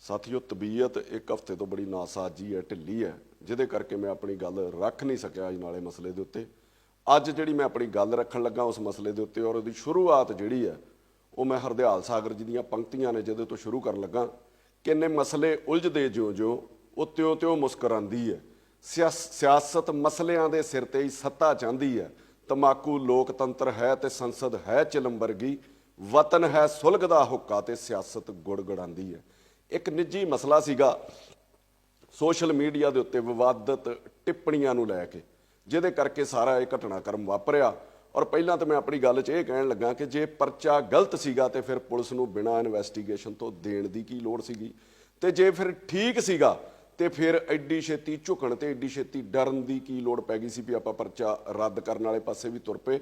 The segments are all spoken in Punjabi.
ਸਾਥੀਓ, ਤਬੀਅਤ ਇੱਕ ਹਫ਼ਤੇ ਤੋਂ ਬੜੀ ਨਾਸਾਜੀ ਹੈ, ਢਿੱਲੀ ਹੈ, ਜਿਹਦੇ ਕਰਕੇ ਮੈਂ ਆਪਣੀ ਗੱਲ ਰੱਖ ਨਹੀਂ ਸਕਿਆ ਅੱਜ ਨਾਲੇ ਮਸਲੇ ਦੇ ਉੱਤੇ। ਅੱਜ ਜਿਹੜੀ ਮੈਂ ਆਪਣੀ ਗੱਲ ਰੱਖਣ ਲੱਗਾ ਉਸ ਮਸਲੇ ਦੇ ਉੱਤੇ, ਔਰ ਉਹਦੀ ਸ਼ੁਰੂਆਤ ਜਿਹੜੀ ਹੈ ਉਹ ਮੈਂ ਹਰਦਿਆਲ ਸਾਗਰ ਜੀ ਦੀਆਂ ਪੰਕਤੀਆਂ ਨੇ ਜਿਹਦੇ ਤੋਂ ਸ਼ੁਰੂ ਕਰਨ ਲੱਗਾ। ਕਿੰਨੇ ਮਸਲੇ ਉਲਝਦੇ ਜਿਉਂ-ਜਿਉਂ ਉਹ ਤਿਉਂ-ਤਿਉਂ ਮੁਸਕਰਾਉਂਦੀ ਹੈ। ਸਿਆਸਤ ਮਸਲਿਆਂ ਦੇ ਸਿਰ ਤੇ ਹੀ ਸੱਤਾ ਚਾਹੁੰਦੀ ਹੈ। ਤਮਾਕੂ ਲੋਕਤੰਤਰ ਹੈ ਤੇ ਸੰਸਦ ਹੈ ਚਿਲਮ ਵਰਗੀ, ਵਤਨ ਹੈ ਸੁਲਗ ਦਾ ਹੁੱਕਾ ਤੇ ਸਿਆਸਤ ਗੁੜਗੜਾਉਂਦੀ ਹੈ। ਇੱਕ ਨਿੱਜੀ ਮਸਲਾ ਸੀਗਾ ਸੋਸ਼ਲ ਮੀਡੀਆ ਦੇ ਉੱਤੇ ਵਿਵਾਦਤ ਟਿੱਪਣੀਆਂ ਨੂੰ ਲੈ ਕੇ, ਜਿਹਦੇ ਕਰਕੇ ਸਾਰਾ ਇਹ ਘਟਨਾਕ੍ਰਮ ਵਾਪਰਿਆ। ਔਰ ਪਹਿਲਾਂ ਤਾਂ ਮੈਂ ਆਪਣੀ ਗੱਲ 'ਚ ਇਹ ਕਹਿਣ ਲੱਗਾ ਕਿ ਜੇ ਪਰਚਾ ਗਲਤ ਸੀਗਾ ਤੇ ਫਿਰ ਪੁਲਿਸ ਨੂੰ ਬਿਨਾਂ ਇਨਵੈਸਟੀਗੇਸ਼ਨ ਤੋਂ ਦੇਣ ਦੀ ਕੀ ਲੋੜ ਸੀਗੀ, ਤੇ ਜੇ ਫਿਰ ਠੀਕ ਸੀਗਾ ਤੇ ਫਿਰ ਐਡੀ ਛੇਤੀ ਝੁਕਣ ਤੇ ਐਡੀ ਛੇਤੀ ਡਰਨ ਦੀ ਕੀ ਲੋੜ ਪੈ ਗਈ ਸੀ ਵੀ ਆਪਾਂ ਪਰਚਾ ਰੱਦ ਕਰਨ ਵਾਲੇ ਪਾਸੇ ਵੀ ਤੁਰ ਪਏ।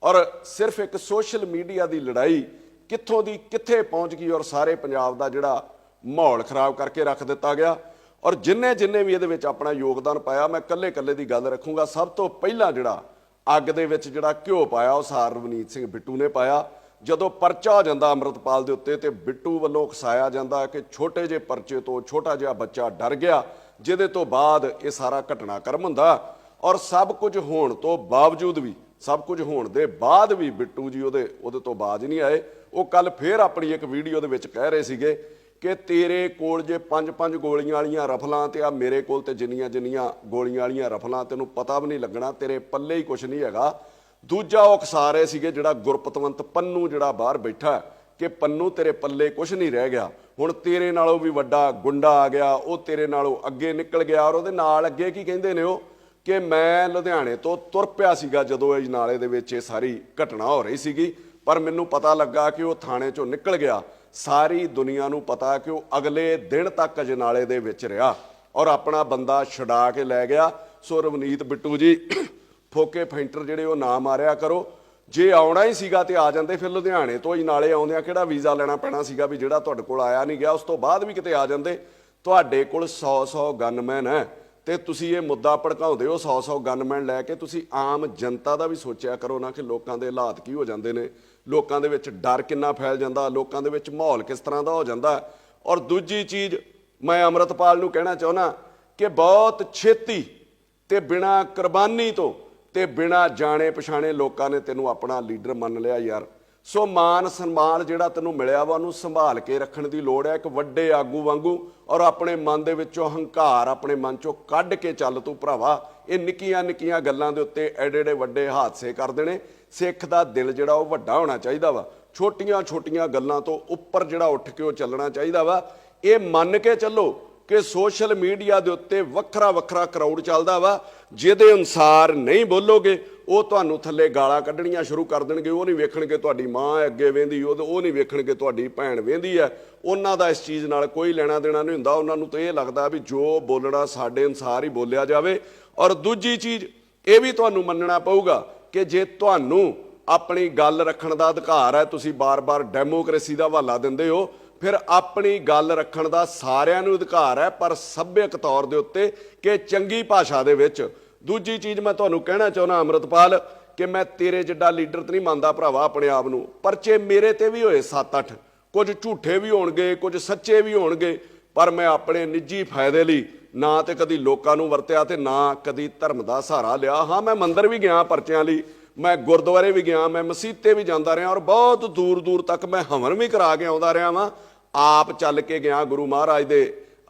ਔਰ ਸਿਰਫ ਇੱਕ ਸੋਸ਼ਲ ਮੀਡੀਆ ਦੀ ਲੜਾਈ ਕਿੱਥੋਂ ਦੀ ਕਿੱਥੇ ਪਹੁੰਚ ਗਈ ਔਰ ਸਾਰੇ ਪੰਜਾਬ ਦਾ ਜਿਹੜਾ ਮਾਹੌਲ ਖਰਾਬ ਕਰਕੇ ਰੱਖ ਦਿੱਤਾ ਗਿਆ। ਔਰ ਜਿੰਨੇ ਵੀ ਇਹਦੇ ਵਿੱਚ ਆਪਣਾ ਯੋਗਦਾਨ ਪਾਇਆ, ਮੈਂ ਕੱਲੇ ਦੀ ਗੱਲ ਰੱਖੂੰਗਾ। ਸਭ ਤੋਂ ਪਹਿਲਾਂ ਜਿਹੜਾ ਅੱਗ ਦੇ ਵਿੱਚ ਜਿਹੜਾ ਘਿਓ ਪਾਇਆ ਉਹ ਸਾਰ ਰਵਨੀਤ ਸਿੰਘ ਬਿੱਟੂ ਨੇ ਪਾਇਆ। ਜਦੋਂ ਪਰਚਾ ਹੋ ਜਾਂਦਾ ਅੰਮ੍ਰਿਤਪਾਲ ਦੇ ਉੱਤੇ ਤੇ ਬਿੱਟੂ ਵੱਲੋਂ ਉਕਸਾਇਆ ਜਾਂਦਾ ਕਿ ਛੋਟੇ ਜਿਹੇ ਪਰਚੇ ਤੋਂ ਛੋਟਾ ਜਿਹਾ ਬੱਚਾ ਡਰ ਗਿਆ, ਜਿਹਦੇ ਤੋਂ ਬਾਅਦ ਇਹ ਸਾਰਾ ਘਟਨਾਕ੍ਰਮ ਹੁੰਦਾ। ਔਰ ਸਭ ਕੁਝ ਹੋਣ ਤੋਂ ਬਾਵਜੂਦ ਵੀ, ਸਭ ਕੁਝ ਹੋਣ ਦੇ ਬਾਅਦ ਵੀ ਬਿੱਟੂ ਜੀ ਉਹਦੇ ਤੋਂ ਬਾਜ ਨਹੀਂ ਆਏ। ਉਹ ਕੱਲ ਫੇਰ ਆਪਣੀ ਇੱਕ ਵੀਡੀਓ ਦੇ ਵਿੱਚ ਕਹਿ ਰਹੇ ਸੀਗੇ ਕਿ ਤੇਰੇ ਕੋਲ ਜੇ 5-5 ਗੋਲੀਆਂ ਵਾਲੀਆਂ ਰਫਲਾਂ ਤੇ ਆ ਮੇਰੇ ਕੋਲ ਤੇ ਜਿੰਨੀਆਂ ਗੋਲੀਆਂ ਵਾਲੀਆਂ ਰਫਲਾਂ ਤੈਨੂੰ ਪਤਾ ਵੀ ਨਹੀਂ ਲੱਗਣਾ, ਤੇਰੇ ਪੱਲੇ ਹੀ ਕੁਛ ਨਹੀਂ ਹੈਗਾ। ਦੂਜਾ ਉਹ ਉਕਸਾ ਰਹੇ ਸੀਗੇ ਜਿਹੜਾ ਗੁਰਪਤਵੰਤ ਪੰਨੂ ਜਿਹੜਾ ਬਾਹਰ ਬੈਠਾ ਕਿ ਪੰਨੂ ਤੇਰੇ ਪੱਲੇ ਕੁਛ ਨਹੀਂ ਰਹਿ ਗਿਆ, ਹੁਣ ਤੇਰੇ ਨਾਲੋਂ ਵੀ ਵੱਡਾ ਗੁੰਡਾ ਆ ਗਿਆ, ਉਹ ਤੇਰੇ ਨਾਲੋਂ ਅੱਗੇ ਨਿਕਲ ਗਿਆ। ਔਰ ਉਹਦੇ ਨਾਲ ਅੱਗੇ ਕੀ ਕਹਿੰਦੇ ਨੇ ਉਹ ਕਿ ਮੈਂ ਲੁਧਿਆਣੇ ਤੋਂ ਤੁਰ ਪਿਆ ਸੀਗਾ ਜਦੋਂ ਇਹ ਨਾਲੇ ਦੇ ਵਿੱਚ ਇਹ ਸਾਰੀ ਘਟਨਾ ਹੋ ਰਹੀ ਸੀਗੀ, ਪਰ ਮੈਨੂੰ ਪਤਾ ਲੱਗਾ ਕਿ ਉਹ ਥਾਣੇ ਚੋਂ ਨਿਕਲ ਗਿਆ। ਸਾਰੀ ਦੁਨੀਆ ਨੂੰ ਪਤਾ ਕਿ ਉਹ ਅਗਲੇ ਦਿਨ ਤੱਕ ਅਜਨਾਲੇ ਦੇ ਵਿੱਚ ਰਿਹਾ ਔਰ ਆਪਣਾ ਬੰਦਾ ਛਡਾ ਕੇ ਲੈ ਗਿਆ। ਸੋ ਰਵਨੀਤ ਬਿੱਟੂ ਜੀ, ਫੋਕੇ ਫੈਂਟਰ ਜਿਹੜੇ ਉਹ ਨਾ ਮਾਰਿਆ ਕਰੋ। ਜੇ ਆਉਣਾ ਹੀ ਸੀਗਾ ਤੇ ਆ ਜਾਂਦੇ, ਫਿਰ ਲੁਧਿਆਣੇ ਤੋਂ ਹੀ ਨਾਲੇ ਆਉਂਦਿਆਂ ਕਿਹੜਾ ਵੀਜ਼ਾ ਲੈਣਾ ਪੈਣਾ ਸੀਗਾ ਵੀ ਜਿਹੜਾ ਤੁਹਾਡੇ ਕੋਲ ਆਇਆ ਨਹੀਂ ਗਿਆ, ਉਸ ਤੋਂ ਬਾਅਦ ਵੀ ਕਿਤੇ ਆ ਜਾਂਦੇ। ਤੁਹਾਡੇ ਕੋਲ 100 ਗਨਮੈਨ ਹੈ ਤੇ ਤੁਸੀਂ ਇਹ ਮੁੱਦਾ ਭੜਕਾਉਂਦੇ ਹੋ 100 ਗਨਮੈਨ ਲੈ ਕੇ। ਤੁਸੀਂ ਆਮ ਜਨਤਾ ਦਾ ਵੀ ਸੋਚਿਆ ਕਰੋ ਨਾ ਕਿ ਲੋਕਾਂ ਦੇ ਹਾਲਾਤ ਕੀ ਹੋ ਜਾਂਦੇ ਨੇ, ਲੋਕਾਂ ਦੇ ਵਿੱਚ ਡਰ ਕਿੰਨਾ ਫੈਲ ਜਾਂਦਾ, ਲੋਕਾਂ ਦੇ ਵਿੱਚ ਮਾਹੌਲ ਕਿਸ ਤਰ੍ਹਾਂ ਦਾ ਹੋ ਜਾਂਦਾ। ਔਰ ਦੂਜੀ ਚੀਜ਼ ਮੈਂ ਅੰਮ੍ਰਿਤਪਾਲ ਨੂੰ ਕਹਿਣਾ ਚਾਹੁੰਦਾ ਕਿ ਬਹੁਤ ਛੇਤੀ ਤੇ ਬਿਨਾਂ ਕੁਰਬਾਨੀ ਤੋਂ ਤੇ ਬਿਨਾਂ ਜਾਣੇ ਪਛਾਣੇ ਲੋਕਾਂ ਨੇ ਤੈਨੂੰ ਆਪਣਾ ਲੀਡਰ ਮੰਨ ਲਿਆ ਯਾਰ। ਸੋ ਮਾਨ ਸਨਮਾਨ ਜਿਹੜਾ ਤੈਨੂੰ ਮਿਲਿਆ ਵਾ ਉਹਨੂੰ ਸੰਭਾਲ ਕੇ ਰੱਖਣ ਦੀ ਲੋੜ ਹੈ, ਇੱਕ ਵੱਡੇ ਆਗੂ ਵਾਂਗੂ। ਔਰ ਆਪਣੇ ਮਨ ਦੇ ਵਿੱਚੋਂ ਹੰਕਾਰ ਆਪਣੇ ਮਨ ਚੋਂ ਕੱਢ ਕੇ ਚੱਲ ਤੂੰ ਭਰਾਵਾ। ਇਹ ਨਿੱਕੀਆਂ ਗੱਲਾਂ ਦੇ ਉੱਤੇ ਐਡੇ ਵੱਡੇ ਹਾਦਸੇ ਕਰ ਦੇਣੇ। ਸਿੱਖ ਦਾ ਦਿਲ ਜਿਹੜਾ ਉਹ ਵੱਡਾ ਹੋਣਾ ਚਾਹੀਦਾ ਵਾ, ਛੋਟੀਆਂ ਗੱਲਾਂ ਤੋਂ ਉੱਪਰ ਜਿਹੜਾ ਉੱਠ ਕੇ ਉਹ ਚੱਲਣਾ ਚਾਹੀਦਾ ਵਾ। ਇਹ ਮੰਨ ਕੇ ਚੱਲੋ ਕਿ ਸੋਸ਼ਲ ਮੀਡੀਆ ਦੇ ਉੱਤੇ ਵੱਖਰਾ ਕਰਾਊਡ ਚੱਲਦਾ ਵਾ, ਜਿਹਦੇ ਅਨੁਸਾਰ ਨਹੀਂ ਬੋਲੋਗੇ ਉਹ ਤੁਹਾਨੂੰ ਥੱਲੇ ਗਾਲਾਂ ਕੱਢਣੀਆਂ ਸ਼ੁਰੂ ਕਰ ਦੇਣਗੇ। ਉਹ ਨਹੀਂ ਵੇਖਣਗੇ ਤੁਹਾਡੀ ਮਾਂ ਅੱਗੇ ਵਹਿੰਦੀ, ਉਹ ਨਹੀਂ ਵੇਖਣਗੇ ਤੁਹਾਡੀ ਭੈਣ ਵਹਿੰਦੀ ਹੈ। ਉਹਨਾਂ ਦਾ ਇਸ ਚੀਜ਼ ਨਾਲ ਕੋਈ ਲੈਣਾ ਦੇਣਾ ਨਹੀਂ ਹੁੰਦਾ। ਉਹਨਾਂ ਨੂੰ ਤਾਂ ਇਹ ਲੱਗਦਾ ਵੀ ਜੋ ਬੋਲਣਾ ਸਾਡੇ ਅਨੁਸਾਰ ਹੀ ਬੋਲਿਆ ਜਾਵੇ। ਔਰ ਦੂਜੀ ਚੀਜ਼ ਇਹ ਵੀ ਤੁਹਾਨੂੰ ਮੰਨਣਾ ਪਊਗਾ ਕਿ ਜੇ ਤੁਹਾਨੂੰ ਆਪਣੀ ਗੱਲ ਰੱਖਣ ਦਾ ਅਧਿਕਾਰ ਹੈ, ਤੁਸੀਂ ਬਾਰ-ਬਾਰ ਡੈਮੋਕ੍ਰੇਸੀ ਦਾ ਹਵਾਲਾ ਦਿੰਦੇ ਹੋ, ਫਿਰ ਆਪਣੀ ਗੱਲ ਰੱਖਣ ਦਾ ਸਾਰਿਆਂ ਨੂੰ ਅਧਿਕਾਰ ਹੈ, ਪਰ ਸੱਭਿਅਕ ਤੌਰ ਦੇ ਉੱਤੇ ਕਿ ਚੰਗੀ ਭਾਸ਼ਾ ਦੇ ਵਿੱਚ। ਦੂਜੀ ਚੀਜ਼ ਮੈਂ ਤੁਹਾਨੂੰ ਕਹਿਣਾ ਚਾਹੁੰਦਾ ਅੰਮ੍ਰਿਤਪਾਲ ਕਿ ਮੈਂ ਤੇਰੇ ਜਿੱਡਾ ਲੀਡਰ ਤਾਂ ਨਹੀਂ ਮੰਨਦਾ ਭਰਾਵਾ ਆਪਣੇ ਆਪ ਨੂੰ। ਪਰਚੇ ਮੇਰੇ ਤੇ ਵੀ ਹੋਏ 7-8, ਕੁਝ ਝੂਠੇ ਵੀ ਹੋਣਗੇ, ਕੁਝ ਸੱਚੇ ਵੀ ਹੋਣਗੇ, ਪਰ ਮੈਂ ਆਪਣੇ ਨਿੱਜੀ ਫਾਇਦੇ ਲਈ ਨਾ ਤੇ ਕਦੀ ਲੋਕਾਂ ਨੂੰ ਵਰਤਿਆ ਤੇ ਨਾ ਕਦੀ ਧਰਮ ਦਾ ਸਹਾਰਾ ਲਿਆ। ਹਾਂ, ਮੈਂ ਮੰਦਿਰ ਵੀ ਗਿਆ ਪਰਚਿਆਂ ਲਈ, ਮੈਂ ਗੁਰਦੁਆਰੇ ਵੀ ਗਿਆ, ਮੈਂ ਮਸੀਤੇ ਵੀ ਜਾਂਦਾ ਰਿਹਾ, ਔਰ ਬਹੁਤ ਦੂਰ ਤੱਕ ਮੈਂ ਹਵਨ ਵੀ ਕਰਾ ਕੇ ਆਉਂਦਾ ਰਿਹਾ ਵਾਂ। ਆਪ ਚੱਲ ਕੇ ਗਿਆ ਗੁਰੂ ਮਹਾਰਾਜ ਦੇ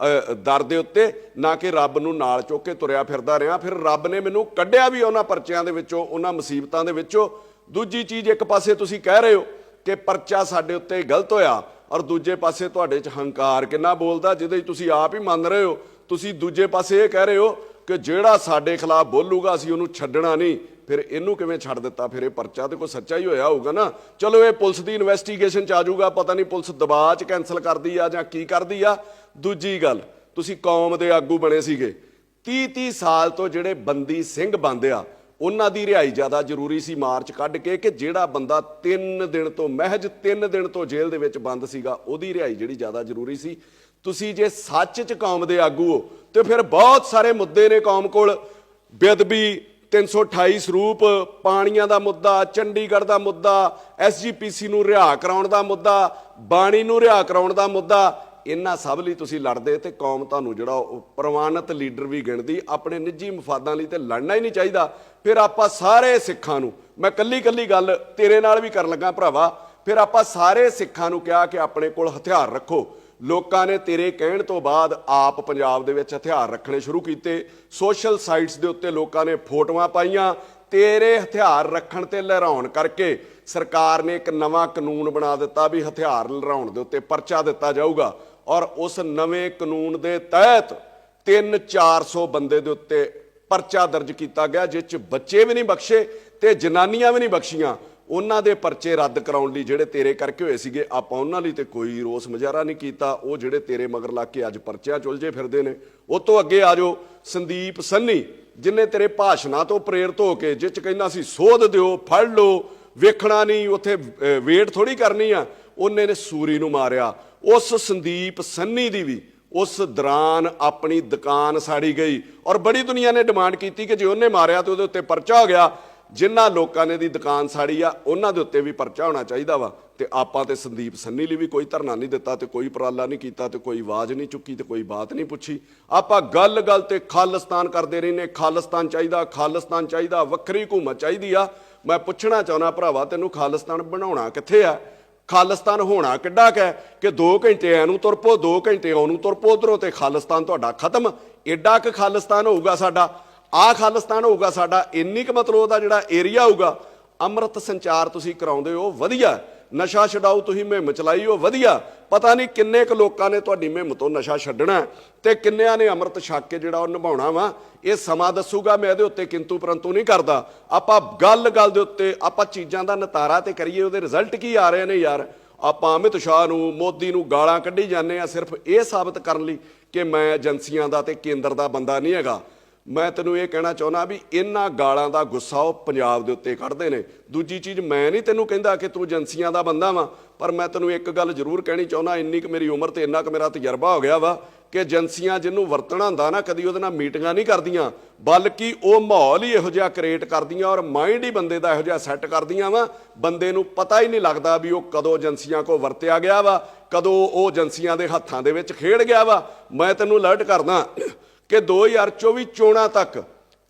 ਦਰ ਦੇ ਉੱਤੇ, ਨਾ ਕਿ ਰੱਬ ਨੂੰ ਨਾਲ ਚੁੱਕ ਕੇ ਤੁਰਿਆ ਫਿਰਦਾ ਰਿਹਾ। ਫਿਰ ਰੱਬ ਨੇ ਮੈਨੂੰ ਕੱਢਿਆ ਵੀ ਉਹਨਾਂ ਪਰਚਿਆਂ ਦੇ ਵਿੱਚੋਂ, ਉਹਨਾਂ ਮੁਸੀਬਤਾਂ ਦੇ ਵਿੱਚੋਂ। ਦੂਜੀ ਚੀਜ਼, ਇੱਕ ਪਾਸੇ ਤੁਸੀਂ ਕਹਿ ਰਹੇ ਹੋ ਕਿ ਪਰਚਾ ਸਾਡੇ ਉੱਤੇ ਗਲਤ ਹੋਇਆ, ਔਰ ਦੂਜੇ ਪਾਸੇ ਤੁਹਾਡੇ 'ਚ ਹੰਕਾਰ ਕਿੰਨਾ ਬੋਲਦਾ, ਜਿਹਦੇ 'ਚ ਤੁਸੀਂ ਆਪ ਹੀ ਮੰਨ ਰਹੇ ਹੋ। ਤੁਸੀਂ ਦੂਜੇ ਪਾਸੇ ਇਹ ਕਹਿ ਰਹੇ ਹੋ ਕਿ ਜਿਹੜਾ ਸਾਡੇ ਖਿਲਾਫ ਬੋਲੂਗਾ ਅਸੀਂ ਉਹਨੂੰ ਛੱਡਣਾ ਨਹੀਂ। ਫਿਰ ਇਹਨੂੰ ਕਿਵੇਂ ਛੱਡ ਦਿੱਤਾ? ਫਿਰ ਇਹ ਪਰਚਾ ਤੇ ਕੋਈ ਸੱਚਾ ਹੀ ਹੋਇਆ ਹੋਊਗਾ ਨਾ। ਚਲੋ ਇਹ ਪੁਲਿਸ ਦੀ ਇਨਵੈਸਟੀਗੇਸ਼ਨ 'ਚ ਆ ਜਾਊਗਾ, ਪਤਾ ਨਹੀਂ ਪੁਲਿਸ ਦਬਾਅ 'ਚ ਕੈਂਸਲ ਕਰਦੀ ਆ ਜਾਂ ਕੀ ਕਰਦੀ ਆ। ਦੂਜੀ ਗੱਲ, ਤੁਸੀਂ ਕੌਮ ਦੇ ਆਗੂ ਬਣੇ ਸੀਗੇ, 30 ਸਾਲ ਤੋਂ ਜਿਹੜੇ ਬੰਦੀ ਸਿੰਘ ਬੰਦ ਆ ਉਹਨਾਂ ਦੀ ਰਿਹਾਈ ਜ਼ਿਆਦਾ ਜ਼ਰੂਰੀ ਸੀ ਮਾਰਚ ਕੱਢ ਕੇ, ਕਿ ਜਿਹੜਾ ਬੰਦਾ 3 ਦਿਨ ਤੋਂ ਮਹਿਜ 3 ਦਿਨ ਤੋਂ ਜੇਲ੍ਹ ਦੇ ਵਿੱਚ ਬੰਦ ਸੀਗਾ ਉਹਦੀ ਰਿਹਾਈ ਜਿਹੜੀ ਜ਼ਿਆਦਾ ਜ਼ਰੂਰੀ ਸੀ। ਤੁਸੀਂ ਜੇ ਸੱਚ 'ਚ ਕੌਮ ਦੇ ਆਗੂ ਹੋ ਤੇ ਫਿਰ ਬਹੁਤ ਸਾਰੇ ਮੁੱਦੇ ਨੇ ਕੌਮ ਕੋਲ। ਬੇਅਦਬੀ 328 ਸਰੂਪ, ਪਾਣੀਆਂ ਦਾ ਮੁੱਦਾ, ਚੰਡੀਗੜ੍ਹ ਦਾ ਮੁੱਦਾ, SGPC ਨੂੰ ਰਿਹਾ ਕਰਾਉਣ ਦਾ ਮੁੱਦਾ, ਬਾਣੀ ਨੂੰ ਰਿਹਾ ਕਰਾਉਣ ਦਾ ਮੁੱਦਾ, ਇਹਨਾਂ ਸਭ ਲਈ ਤੁਸੀਂ ਲੜਦੇ ਤੇ ਕੌਮ ਤੁਹਾਨੂੰ ਜਿਹੜਾ ਉਹ ਪ੍ਰਵਾਨਿਤ ਲੀਡਰ ਵੀ ਗਿਣਦੀ। ਆਪਣੇ ਨਿੱਜੀ ਮਫਾਦਾਂ ਲਈ ਤੇ ਲੜਨਾ ਹੀ ਨਹੀਂ ਚਾਹੀਦਾ। ਫਿਰ ਆਪਾਂ ਸਾਰੇ ਸਿੱਖਾਂ ਨੂੰ, ਮੈਂ ਕੱਲੀ ਕੱਲੀ ਗੱਲ ਤੇਰੇ ਨਾਲ ਵੀ ਕਰਨ ਲੱਗਾ ਭਰਾਵਾ, ਫਿਰ ਆਪਾਂ ਸਾਰੇ ਸਿੱਖਾਂ ਨੂੰ ਕਿਹਾ ਕਿ ਆਪਣੇ ਕੋਲ ਹਥਿਆਰ ਰੱਖੋ। ਲੋਕਾਂ ਨੇ ਤੇਰੇ ਕਹਿਣ ਤੋਂ ਬਾਅਦ ਆਪ ਪੰਜਾਬ ਦੇ ਵਿੱਚ ਹਥਿਆਰ ਰੱਖਣੇ ਸ਼ੁਰੂ ਕੀਤੇ। ਸੋਸ਼ਲ ਸਾਈਟਸ ਦੇ ਉੱਤੇ ਲੋਕਾਂ ਨੇ ਫੋਟੋਆਂ ਪਾਈਆਂ। ਤੇਰੇ ਹਥਿਆਰ ਰੱਖਣ ਤੇ ਲਹਿਰਾਉਣ ਕਰਕੇ ਸਰਕਾਰ ਨੇ ਇੱਕ ਨਵਾਂ ਕਾਨੂੰਨ ਬਣਾ ਦਿੱਤਾ ਵੀ ਹਥਿਆਰ ਲਹਿਰਾਉਣ ਦੇ ਉੱਤੇ ਪਰਚਾ ਦਿੱਤਾ ਜਾਊਗਾ। ਔਰ ਉਸ ਨਵੇਂ ਕਾਨੂੰਨ ਦੇ ਤਹਿਤ 300-400 ਬੰਦੇ ਦੇ ਉੱਤੇ ਪਰਚਾ ਦਰਜ ਕੀਤਾ ਗਿਆ, ਜਿਸ 'ਚ ਬੱਚੇ ਵੀ ਨਹੀਂ ਬਖਸ਼ੇ ਤੇ ਜਨਾਨੀਆਂ ਵੀ ਨਹੀਂ ਬਖਸ਼ੀਆਂ। ਉਹਨਾਂ ਦੇ ਪਰਚੇ ਰੱਦ ਕਰਾਉਣ ਲਈ ਜਿਹੜੇ ਤੇਰੇ ਕਰਕੇ ਹੋਏ ਸੀਗੇ, ਆਪਾਂ ਉਹਨਾਂ ਲਈ ਤੇ ਕੋਈ ਰੋਸ ਮੁਜ਼ਾਹਰਾ ਨਹੀਂ ਕੀਤਾ। ਉਹ ਜਿਹੜੇ ਤੇਰੇ ਮਗਰ ਲੱਗ ਕੇ ਅੱਜ ਪਰਚਿਆਂ ਚੁਲਝੇ ਫਿਰਦੇ ਨੇ। ਉਹ ਤੋਂ ਅੱਗੇ ਆ ਜਾਓ ਸੰਦੀਪ ਸੰਨੀ, ਜਿਨੇ ਤੇਰੇ ਭਾਸ਼ਣਾਂ ਤੋਂ ਪ੍ਰੇਰਿਤ ਹੋ ਕੇ, ਜਿਸ 'ਚ ਕਹਿੰਦਾ ਸੀ ਸੋਧ ਦਿਓ, ਫੜ ਲਓ, ਵੇਖਣਾ ਨਹੀਂ, ਉੱਥੇ ਵੇਟ ਥੋੜੀ ਕਰਨੀ ਆ, ਉਹਨੇ ਨੇ ਸੂਰੀ ਨੂੰ ਮਾਰਿਆ। ਉਸ ਸੰਦੀਪ ਸੰਨੀ ਦੀ ਵੀ ਉਸ ਦੌਰਾਨ ਆਪਣੀ ਦੁਕਾਨ ਸਾੜੀ ਗਈ ਔਰ ਬੜੀ ਦੁਨੀਆ ਨੇ ਡਿਮਾਂਡ ਕੀਤੀ ਕਿ ਜੇ ਉਹਨੇ ਮਾਰਿਆ ਤੇ ਉਹਦੇ ਉੱਤੇ ਪਰਚਾ ਹੋ ਗਿਆ। ਜਿਨ੍ਹਾਂ ਲੋਕਾਂ ਨੇ ਦੀ ਦੁਕਾਨ ਸਾੜੀ ਆ ਉਹਨਾਂ ਦੇ ਉੱਤੇ ਵੀ ਪਰਚਾ ਹੋਣਾ ਚਾਹੀਦਾ ਵਾ। ਤੇ ਆਪਾਂ ਤੇ ਸੰਦੀਪ ਸੰਨੀ ਲਈ ਵੀ ਕੋਈ ਧਰਨਾ ਨਹੀਂ ਦਿੱਤਾ ਤੇ ਕੋਈ ਉਪਰਾਲਾ ਨਹੀਂ ਕੀਤਾ ਤੇ ਕੋਈ ਆਵਾਜ਼ ਨਹੀਂ ਚੁੱਕੀ ਤੇ ਕੋਈ ਬਾਤ ਨਹੀਂ ਪੁੱਛੀ। ਆਪਾਂ ਗੱਲ ਗੱਲ ਤੇ ਖਾਲਿਸਤਾਨ ਕਰਦੇ ਰਹਿੰਦੇ, ਖਾਲਿਸਤਾਨ ਚਾਹੀਦਾ, ਖਾਲਿਸਤਾਨ ਚਾਹੀਦਾ, ਵੱਖਰੀ ਹਕੂਮਤ ਚਾਹੀਦੀ ਆ। ਮੈਂ ਪੁੱਛਣਾ ਚਾਹੁੰਦਾ ਭਰਾਵਾ, ਤੈਨੂੰ ਖਾਲਿਸਤਾਨ ਬਣਾਉਣਾ ਕਿੱਥੇ ਆ? ਖਾਲਿਸਤਾਨ ਹੋਣਾ ਕਿੱਡਾ ਕਿ 2 ਘੰਟੇ ਇਹਨੂੰ ਤੁਰ ਪੋ, 2 ਘੰਟੇ ਉਹਨੂੰ ਤੁਰ ਪੋ, ਉਧਰੋਂ ਤੇ ਖਾਲਿਸਤਾਨ ਤੁਹਾਡਾ ਖਤਮ। ਐਡਾ ਕੁ ਖਾਲਿਸਤਾਨ ਹੋਊਗਾ ਸਾਡਾ, ਆਹ ਖਾਲਿਸਤਾਨ ਹੋਊਗਾ ਸਾਡਾ, ਇੰਨੀ ਕੁ ਮਤਲਬ ਉਹਦਾ ਜਿਹੜਾ ਏਰੀਆ ਹੋਊਗਾ। ਅੰਮ੍ਰਿਤ ਸੰਚਾਰ ਤੁਸੀਂ ਕਰਾਉਂਦੇ ਹੋ ਵਧੀਆ, ਨਸ਼ਾ ਛਡਾਊ ਤੁਸੀਂ ਮੁਹਿੰਮ ਚਲਾਈ ਹੋ ਵਧੀਆ। ਪਤਾ ਨਹੀਂ ਕਿੰਨੇ ਕੁ ਲੋਕਾਂ ਨੇ ਤੁਹਾਡੀ ਮੁਹਿੰਮ ਤੋਂ ਨਸ਼ਾ ਛੱਡਣਾ ਤੇ ਕਿੰਨਿਆਂ ਨੇ ਅੰਮ੍ਰਿਤ ਛਕ ਕੇ ਜਿਹੜਾ ਉਹ ਨਿਭਾਉਣਾ ਵਾ, ਇਹ ਸਮਾਂ ਦੱਸੂਗਾ। ਮੈਂ ਇਹਦੇ ਉੱਤੇ ਕਿੰਤੂ ਪਰੰਤੂ ਨਹੀਂ ਕਰਦਾ। ਆਪਾਂ ਗੱਲ ਗੱਲ ਦੇ ਉੱਤੇ ਆਪਾਂ ਚੀਜ਼ਾਂ ਦਾ ਨਿਤਾਰਾ ਤੇ ਕਰੀਏ, ਉਹਦੇ ਰਿਜ਼ਲਟ ਕੀ ਆ ਰਹੇ ਨੇ ਯਾਰ। ਆਪਾਂ ਅਮਿਤ ਸ਼ਾਹ ਨੂੰ, ਮੋਦੀ ਨੂੰ ਗਾਲਾਂ ਕੱਢੀ ਜਾਂਦੇ ਆ ਸਿਰਫ ਇਹ ਸਾਬਤ ਕਰਨ ਲਈ ਕਿ ਮੈਂ ਏਜੰਸੀਆਂ ਦਾ ਤੇ ਕੇਂਦਰ ਦਾ ਬੰਦਾ ਨਹੀਂ ਹੈਗਾ। ਮੈਂ ਤੈਨੂੰ ਇਹ ਕਹਿਣਾ ਚਾਹੁੰਦਾ ਵੀ ਇਹਨਾਂ ਗਾਲਾਂ ਦਾ ਗੁੱਸਾ ਉਹ ਪੰਜਾਬ ਦੇ ਉੱਤੇ ਕੱਢਦੇ ਨੇ। ਦੂਜੀ ਚੀਜ਼, ਮੈਂ ਨਹੀਂ ਤੈਨੂੰ ਕਹਿੰਦਾ ਕਿ ਤੂੰ ਏਜੰਸੀਆਂ ਦਾ ਬੰਦਾ ਵਾ, ਪਰ ਮੈਂ ਤੈਨੂੰ ਇੱਕ ਗੱਲ ਜ਼ਰੂਰ ਕਹਿਣੀ ਚਾਹੁੰਦਾ, ਇੰਨੀ ਕੁ ਮੇਰੀ ਉਮਰ ਤੇ ਇੰਨਾ ਕੁ ਮੇਰਾ ਤਜਰਬਾ ਹੋ ਗਿਆ ਵਾ ਕਿ ਏਜੰਸੀਆਂ ਜਿਹਨੂੰ ਵਰਤਣਾ ਹੁੰਦਾ ਨਾ, ਕਦੀ ਉਹਦੇ ਨਾਲ ਮੀਟਿੰਗਾਂ ਨਹੀਂ ਕਰਦੀਆਂ, ਬਲਕਿ ਉਹ ਮਾਹੌਲ ਹੀ ਇਹੋ ਜਿਹਾ ਕ੍ਰੀਏਟ ਕਰਦੀਆਂ ਔਰ ਮਾਈਂਡ ਹੀ ਬੰਦੇ ਦਾ ਇਹੋ ਜਿਹਾ ਸੈੱਟ ਕਰਦੀਆਂ ਵਾ, ਬੰਦੇ ਨੂੰ ਪਤਾ ਹੀ ਨਹੀਂ ਲੱਗਦਾ ਵੀ ਉਹ ਕਦੋਂ ਏਜੰਸੀਆਂ ਕੋਲ ਵਰਤਿਆ ਗਿਆ ਵਾ, ਕਦੋਂ ਉਹ ਏਜੰਸੀਆਂ ਦੇ ਹੱਥਾਂ ਦੇ ਵਿੱਚ ਖੇਡ ਗਿਆ ਵਾ। ਮੈਂ ਤੈਨੂੰ ਅਲਰਟ ਕਰਦਾ ਕਿ 2024 ਚੋਣਾਂ ਤੱਕ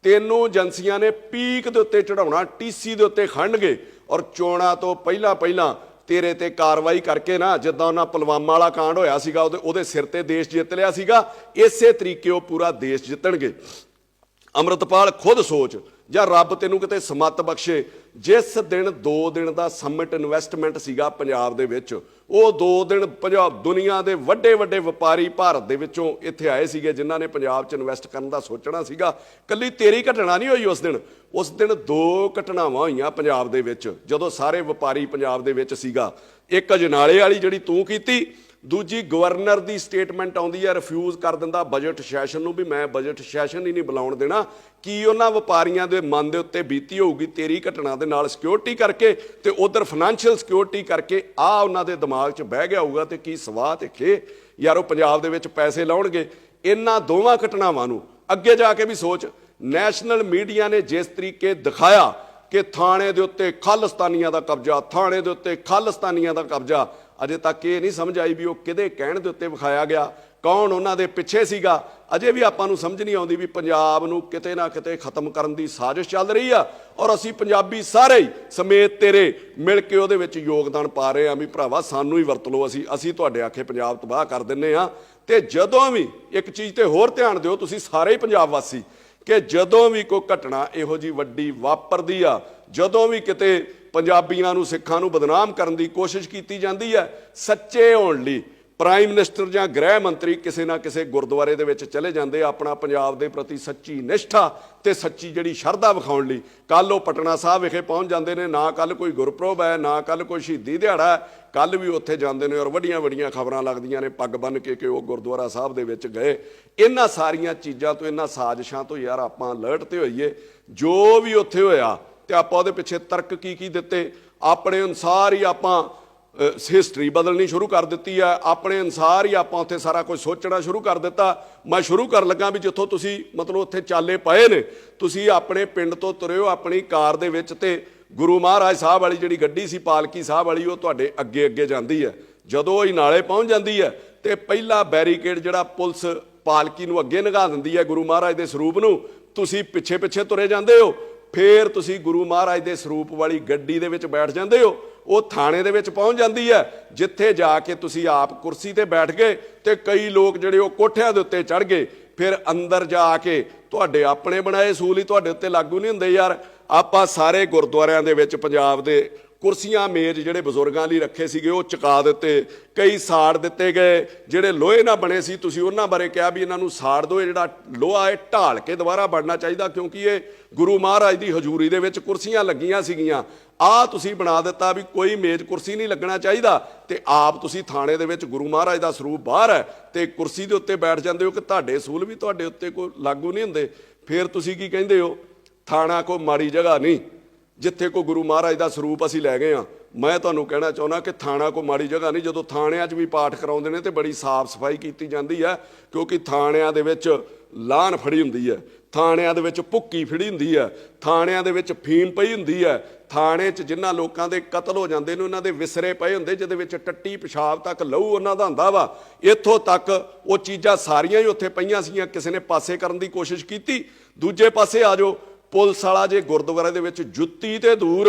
ਤੈਨੂੰ ਏਜੰਸੀਆਂ ਨੇ ਪੀਕ ਦੇ ਉੱਤੇ ਚੜਾਉਣਾ, ਟੀਸੀ ਦੇ ਉੱਤੇ ਖੰਡਗੇ ਔਰ ਚੋਣਾਂ ਤੋਂ ਪਹਿਲਾਂ ਤੇਰੇ ਤੇ ਕਾਰਵਾਈ ਕਰਕੇ ਨਾ, ਜਿੱਦਾਂ ਉਹਨਾਂ ਪੁਲਵਾਮਾ ਵਾਲਾ ਕਾਂਡ ਹੋਇਆ ਸੀਗਾ, ਉਹਦੇ ਸਿਰ ਤੇ ਦੇਸ਼ ਜਿੱਤ ਲਿਆ ਸੀਗਾ, ਇਸੇ ਤਰੀਕੇ ਉਹ ਪੂਰਾ ਦੇਸ਼ ਜਿੱਤਣਗੇ। ਅੰਮ੍ਰਿਤਪਾਲ ਖੁਦ ਸੋਚ, ਜਾਂ ਰੱਬ ਤੈਨੂੰ ਕਿਤੇ ਸਮੱਤ ਬਖਸ਼ੇ, ਜਿਸ ਦਿਨ 2 ਦਿਨ ਦਾ ਸਮਿਟ ਇਨਵੈਸਟਮੈਂਟ ਸੀਗਾ ਪੰਜਾਬ ਦੇ ਵਿੱਚ, ਉਹ 2 ਦਿਨ ਦੁਨੀਆ ਦੇ ਵੱਡੇ ਵੱਡੇ ਵਪਾਰੀ ਭਾਰਤ ਦੇ ਵਿੱਚੋਂ ਇੱਥੇ ਆਏ ਸੀਗੇ ਜਿਨ੍ਹਾਂ ਨੇ ਪੰਜਾਬ 'ਚ ਇਨਵੈਸਟ ਕਰਨ ਦਾ ਸੋਚਣਾ ਸੀਗਾ। ਕੱਲੀ ਤੇਰੀ ਘਟਨਾ ਨਹੀਂ ਹੋਈ ਉਸ ਦਿਨ 2 ਘਟਨਾਵਾਂ ਹੋਈਆਂ ਪੰਜਾਬ ਦੇ ਵਿੱਚ ਜਦੋਂ ਸਾਰੇ ਵਪਾਰੀ ਪੰਜਾਬ ਦੇ ਵਿੱਚ ਸੀਗਾ। ਇੱਕ ਅਜਨਾਲੇ ਵਾਲੀ ਜਿਹੜੀ ਤੂੰ ਕੀਤੀ, ਦੂਜੀ ਗਵਰਨਰ ਦੀ ਸਟੇਟਮੈਂਟ ਆਉਂਦੀ ਹੈ, ਰਿਫਿਊਜ਼ ਕਰ ਦਿੰਦਾ ਬਜਟ ਸੈਸ਼ਨ ਨੂੰ ਵੀ ਮੈਂ ਬਜਟ ਸੈਸ਼ਨ ਹੀ ਨਹੀਂ ਬੁਲਾਉਣ ਦੇਣਾ। ਕੀ ਉਹਨਾਂ ਵਪਾਰੀਆਂ ਦੇ ਮਨ ਦੇ ਉੱਤੇ ਬੀਤੀ ਹੋਊਗੀ ਤੇਰੀ ਘਟਨਾ ਦੇ ਨਾਲ ਸਿਕਿਉਰਿਟੀ ਕਰਕੇ ਤੇ ਉਧਰ ਫਾਈਨੈਂਸ਼ੀਅਲ ਸਿਕਿਉਰਿਟੀ ਕਰਕੇ, ਆ ਉਹਨਾਂ ਦੇ ਦਿਮਾਗ 'ਚ ਬਹਿ ਗਿਆ ਹੋਊਗਾ ਤੇ ਕੀ ਸਵਾਹ ਤੇ ਖੇ ਯਾਰ ਉਹ ਪੰਜਾਬ ਦੇ ਵਿੱਚ ਪੈਸੇ ਲਾਉਣਗੇ। ਇਹਨਾਂ ਦੋਵਾਂ ਘਟਨਾਵਾਂ ਨੂੰ ਅੱਗੇ ਜਾ ਕੇ ਵੀ ਸੋਚ। ਨੈਸ਼ਨਲ ਮੀਡੀਆ ਨੇ ਜਿਸ ਤਰੀਕੇ ਦਿਖਾਇਆ ਕਿ ਥਾਣੇ ਦੇ ਉੱਤੇ ਖਾਲਿਸਤਾਨੀਆਂ ਦਾ ਕਬਜ਼ਾ, ਥਾਣੇ ਦੇ ਉੱਤੇ ਖਾਲਿਸਤਾਨੀਆਂ ਦਾ ਕਬਜ਼ਾ, ਅਜੇ ਤੱਕ ਇਹ ਨਹੀਂ ਸਮਝ ਆਈ ਵੀ ਉਹ ਕਿਹਦੇ ਕਹਿਣ ਦੇ ਉੱਤੇ ਵਿਖਾਇਆ ਗਿਆ, ਕੌਣ ਉਹਨਾਂ ਦੇ ਪਿੱਛੇ ਸੀਗਾ। ਅਜੇ ਵੀ ਆਪਾਂ ਨੂੰ ਸਮਝ ਨਹੀਂ ਆਉਂਦੀ ਵੀ ਪੰਜਾਬ ਨੂੰ ਕਿਤੇ ਨਾ ਕਿਤੇ ਖਤਮ ਕਰਨ ਦੀ ਸਾਜ਼ਿਸ਼ ਚੱਲ ਰਹੀ ਆ ਔਰ ਅਸੀਂ ਪੰਜਾਬੀ ਸਾਰੇ ਹੀ ਸਮੇਤ ਤੇਰੇ ਮਿਲ ਕੇ ਉਹਦੇ ਵਿੱਚ ਯੋਗਦਾਨ ਪਾ ਰਹੇ ਆ ਵੀ ਭਰਾਵਾ ਸਾਨੂੰ ਹੀ ਵਰਤ ਲਓ, ਅਸੀਂ ਤੁਹਾਡੇ ਆਖੇ ਪੰਜਾਬ ਤਬਾਹ ਕਰ ਦਿੰਨੇ ਆ। ਤੇ ਜਦੋਂ ਵੀ ਇੱਕ ਚੀਜ਼ ਤੇ ਹੋਰ ਧਿਆਨ ਦਿਓ ਤੁਸੀਂ ਸਾਰੇ ਹੀ ਪੰਜਾਬ ਵਾਸੀ, ਕਿ ਜਦੋਂ ਵੀ ਕੋਈ ਘਟਨਾ ਇਹੋ ਜਿਹੀ ਵੱਡੀ ਵਾਪਰਦੀ ਆ, ਜਦੋਂ ਵੀ ਕਿਤੇ ਪੰਜਾਬੀਆਂ ਨੂੰ, ਸਿੱਖਾਂ ਨੂੰ ਬਦਨਾਮ ਕਰਨ ਦੀ ਕੋਸ਼ਿਸ਼ ਕੀਤੀ ਜਾਂਦੀ ਹੈ, ਸੱਚੇ ਹੋਣ ਲਈ ਪ੍ਰਾਈਮ ਮਿਨਿਸਟਰ ਜਾਂ ਗ੍ਰਹਿ ਮੰਤਰੀ ਕਿਸੇ ਨਾ ਕਿਸੇ ਗੁਰਦੁਆਰੇ ਦੇ ਵਿੱਚ ਚਲੇ ਜਾਂਦੇ ਆਪਣਾ ਪੰਜਾਬ ਦੇ ਪ੍ਰਤੀ ਸੱਚੀ ਨਿਸ਼ਠਾ ਤੇ ਸੱਚੀ ਜਿਹੜੀ ਸ਼ਰਧਾ ਵਿਖਾਉਣ ਲਈ। ਕੱਲ ਉਹ ਪਟਨਾ ਸਾਹਿਬ ਵਿਖੇ ਪਹੁੰਚ ਜਾਂਦੇ ਨੇ, ਨਾ ਕੱਲ ਕੋਈ ਗੁਰਪੁਰਬ ਹੈ, ਨਾ ਕੱਲ ਕੋਈ ਸ਼ਹੀਦੀ ਦਿਹਾੜਾ ਹੈ, ਕੱਲ ਵੀ ਉੱਥੇ ਜਾਂਦੇ ਨੇ ਔਰ ਵੱਡੀਆਂ ਖਬਰਾਂ ਲੱਗਦੀਆਂ ਨੇ ਪੱਗ ਬੰਨ੍ਹ ਕੇ ਉਹ ਗੁਰਦੁਆਰਾ ਸਾਹਿਬ ਦੇ ਵਿੱਚ ਗਏ। ਇਹਨਾਂ ਸਾਰੀਆਂ ਚੀਜ਼ਾਂ ਤੋਂ, ਇਹਨਾਂ ਸਾਜ਼ਿਸ਼ਾਂ ਤੋਂ ਯਾਰ ਆਪਾਂ ਅਲਰਟ ਤੇ ਹੋਈਏ। ਜੋ ਵੀ ਉੱਥੇ ਹੋਇਆ ਤੇ ਆਪਾਂ ਉਹਦੇ ਪਿੱਛੇ ਤਰਕ ਕੀ ਦਿੱਤੇ, ਆਪਣੇ ਅਨੁਸਾਰ ਹੀ ਆਪਾਂ ਹਿਸਟਰੀ ਬਦਲਣੀ ਸ਼ੁਰੂ ਕਰ ਦਿੱਤੀ ਹੈ, ਆਪਣੇ ਅਨੁਸਾਰ ਹੀ ਆਪਾਂ ਉੱਥੇ ਸਾਰਾ ਕੁਝ ਸੋਚਣਾ ਸ਼ੁਰੂ ਕਰ ਦਿੱਤਾ। ਮੈਂ ਸ਼ੁਰੂ ਕਰਨ ਲੱਗਾ ਵੀ ਜਿੱਥੋਂ ਤੁਸੀਂ ਮਤਲਬ ਉੱਥੇ ਚਾਲੇ ਪਏ ਨੇ, ਤੁਸੀਂ ਆਪਣੇ ਪਿੰਡ ਤੋਂ ਤੁਰਿਓ ਆਪਣੀ ਕਾਰ ਦੇ ਵਿੱਚ ਤੇ ਗੁਰੂ ਮਹਾਰਾਜ ਸਾਹਿਬ ਵਾਲੀ ਜਿਹੜੀ ਗੱਡੀ ਸੀ ਪਾਲਕੀ ਸਾਹਿਬ ਵਾਲੀ, ਉਹ ਤੁਹਾਡੇ ਅੱਗੇ ਜਾਂਦੀ ਹੈ। ਜਦੋਂ ਇਹ ਨਾਲੇ ਪਹੁੰਚ ਜਾਂਦੀ ਹੈ ਤੇ ਪਹਿਲਾ ਬੈਰੀਕੇਡ ਜਿਹੜਾ ਪੁਲਿਸ ਪਾਲਕੀ ਨੂੰ ਅੱਗੇ ਲੰਘਾ ਦਿੰਦੀ ਹੈ ਗੁਰੂ ਮਹਾਰਾਜ ਦੇ ਸਰੂਪ ਨੂੰ, ਤੁਸੀਂ ਪਿੱਛੇ ਪਿੱਛੇ ਤੁਰੇ ਜਾਂਦੇ ਹੋ। ਫਿਰ ਤੁਸੀਂ ਗੁਰੂ ਮਹਾਰਾਜ ਦੇ ਸਰੂਪ ਵਾਲੀ ਗੱਡੀ ਦੇ ਵਿੱਚ ਬੈਠ ਜਾਂਦੇ ਹੋ, ਉਹ ਥਾਣੇ ਦੇ ਵਿੱਚ ਪਹੁੰਚ ਜਾਂਦੀ ਹੈ, ਜਿੱਥੇ ਜਾ ਕੇ ਤੁਸੀਂ ਆਪ ਕੁਰਸੀ ਤੇ ਬੈਠ ਗਏ ਤੇ ਕਈ ਲੋਕ ਜਿਹੜੇ ਉਹ ਕੋਠਿਆਂ ਦੇ ਉੱਤੇ ਚੜ੍ਹ ਗਏ। ਫਿਰ ਅੰਦਰ ਜਾ ਕੇ ਤੁਹਾਡੇ ਆਪਣੇ ਬਣਾਏ ਅਸੂਲ ਹੀ ਤੁਹਾਡੇ ਉੱਤੇ ਲਾਗੂ ਨਹੀਂ ਹੁੰਦੇ ਯਾਰ। ਆਪਾਂ ਸਾਰੇ ਗੁਰਦੁਆਰਿਆਂ ਦੇ ਵਿੱਚ ਪੰਜਾਬ ਦੇ ਕੁਰਸੀਆਂ ਮੇਜ਼ ਜਿਹੜੇ ਬਜ਼ੁਰਗਾਂ ਲਈ ਰੱਖੇ ਸੀਗੇ ਉਹ ਚੁਕਾ ਦਿੱਤੇ, ਕਈ ਸਾੜ ਦਿੱਤੇ ਗਏ। ਜਿਹੜੇ ਲੋਹੇ ਨਾਲ ਬਣੇ ਸੀ ਤੁਸੀਂ ਉਹਨਾਂ ਬਾਰੇ ਕਿਹਾ ਵੀ ਇਹਨਾਂ ਨੂੰ ਸਾੜ ਦਿਓ, ਇਹ ਜਿਹੜਾ ਲੋਹਾ ਇਹ ਢਾਲ ਕੇ ਦੁਬਾਰਾ ਬਣਨਾ ਚਾਹੀਦਾ, ਕਿਉਂਕਿ ਇਹ ਗੁਰੂ ਮਹਾਰਾਜ ਦੀ ਹਜ਼ੂਰੀ ਦੇ ਵਿੱਚ ਕੁਰਸੀਆਂ ਲੱਗੀਆਂ ਸੀਗੀਆਂ। ਆਹ ਤੁਸੀਂ ਬਣਾ ਦਿੱਤਾ ਵੀ ਕੋਈ ਮੇਜ਼ ਕੁਰਸੀ ਨਹੀਂ ਲੱਗਣਾ ਚਾਹੀਦਾ, ਤੇ ਆਪ ਤੁਸੀਂ ਥਾਣੇ ਦੇ ਵਿੱਚ ਗੁਰੂ ਮਹਾਰਾਜ ਦਾ ਸਰੂਪ ਬਾਹਰ ਹੈ ਤੇ ਕੁਰਸੀ ਦੇ ਉੱਤੇ ਬੈਠ ਜਾਂਦੇ ਹੋ ਕਿ ਤੁਹਾਡੇ ਅਸੂਲ ਵੀ ਤੁਹਾਡੇ ਉੱਤੇ ਕੋਈ ਲਾਗੂ ਨਹੀਂ ਹੁੰਦੇ। ਫਿਰ ਤੁਸੀਂ ਕੀ ਕਹਿੰਦੇ ਹੋ, ਥਾਣਾ ਕੋਈ ਮਾੜੀ ਜਗ੍ਹਾ ਨਹੀਂ ਜਿੱਥੇ ਕੋਈ ਗੁਰੂ ਮਹਾਰਾਜ ਦਾ ਸਰੂਪ ਅਸੀਂ ਲੈ ਗਏ ਹਾਂ। ਮੈਂ ਤੁਹਾਨੂੰ ਕਹਿਣਾ ਚਾਹੁੰਦਾ ਕਿ ਥਾਣਾ ਕੋਈ ਮਾੜੀ ਜਗ੍ਹਾ ਨਹੀਂ। ਜਦੋਂ ਥਾਣਿਆਂ 'ਚ ਵੀ ਪਾਠ ਕਰਾਉਂਦੇ ਨੇ ਤੇ ਬੜੀ ਸਾਫ਼ ਸਫਾਈ ਕੀਤੀ ਜਾਂਦੀ ਹੈ, ਕਿਉਂਕਿ ਥਾਣਿਆਂ ਦੇ ਵਿੱਚ ਲਾਹਨ ਫੜੀ ਹੁੰਦੀ ਹੈ, ਥਾਣਿਆਂ ਦੇ ਵਿੱਚ ਭੁੱਕੀ ਫੜੀ ਹੁੰਦੀ ਹੈ, ਥਾਣਿਆਂ ਦੇ ਵਿੱਚ ਫੀਮ ਪਈ ਹੁੰਦੀ ਹੈ, ਥਾਣੇ 'ਚ ਜਿਨ੍ਹਾਂ ਲੋਕਾਂ ਦੇ ਕਤਲ ਹੋ ਜਾਂਦੇ ਨੇ ਉਹਨਾਂ ਦੇ ਵਿਸਰੇ ਪਏ ਹੁੰਦੇ ਜਿਹਦੇ ਵਿੱਚ ਟੱਟੀ ਪਿਸ਼ਾਬ ਤੱਕ ਲਹੂ ਉਹਨਾਂ ਦਾ ਹੁੰਦਾ ਵਾ। ਇੱਥੋਂ ਤੱਕ ਉਹ ਚੀਜ਼ਾਂ ਸਾਰੀਆਂ ਹੀ ਉੱਥੇ ਪਈਆਂ ਸੀਗੀਆਂ, ਕਿਸੇ ਨੇ ਪਾਸੇ ਕਰਨ ਦੀ ਕੋਸ਼ਿਸ਼ ਕੀਤੀ। ਦੂਜੇ ਪਾਸੇ ਆ ਜਾਓ, ਪੁਲਿਸ ਵਾਲਾ ਜੇ ਗੁਰਦੁਆਰੇ ਦੇ ਵਿੱਚ ਜੁੱਤੀ ਤੇ ਦੂਰ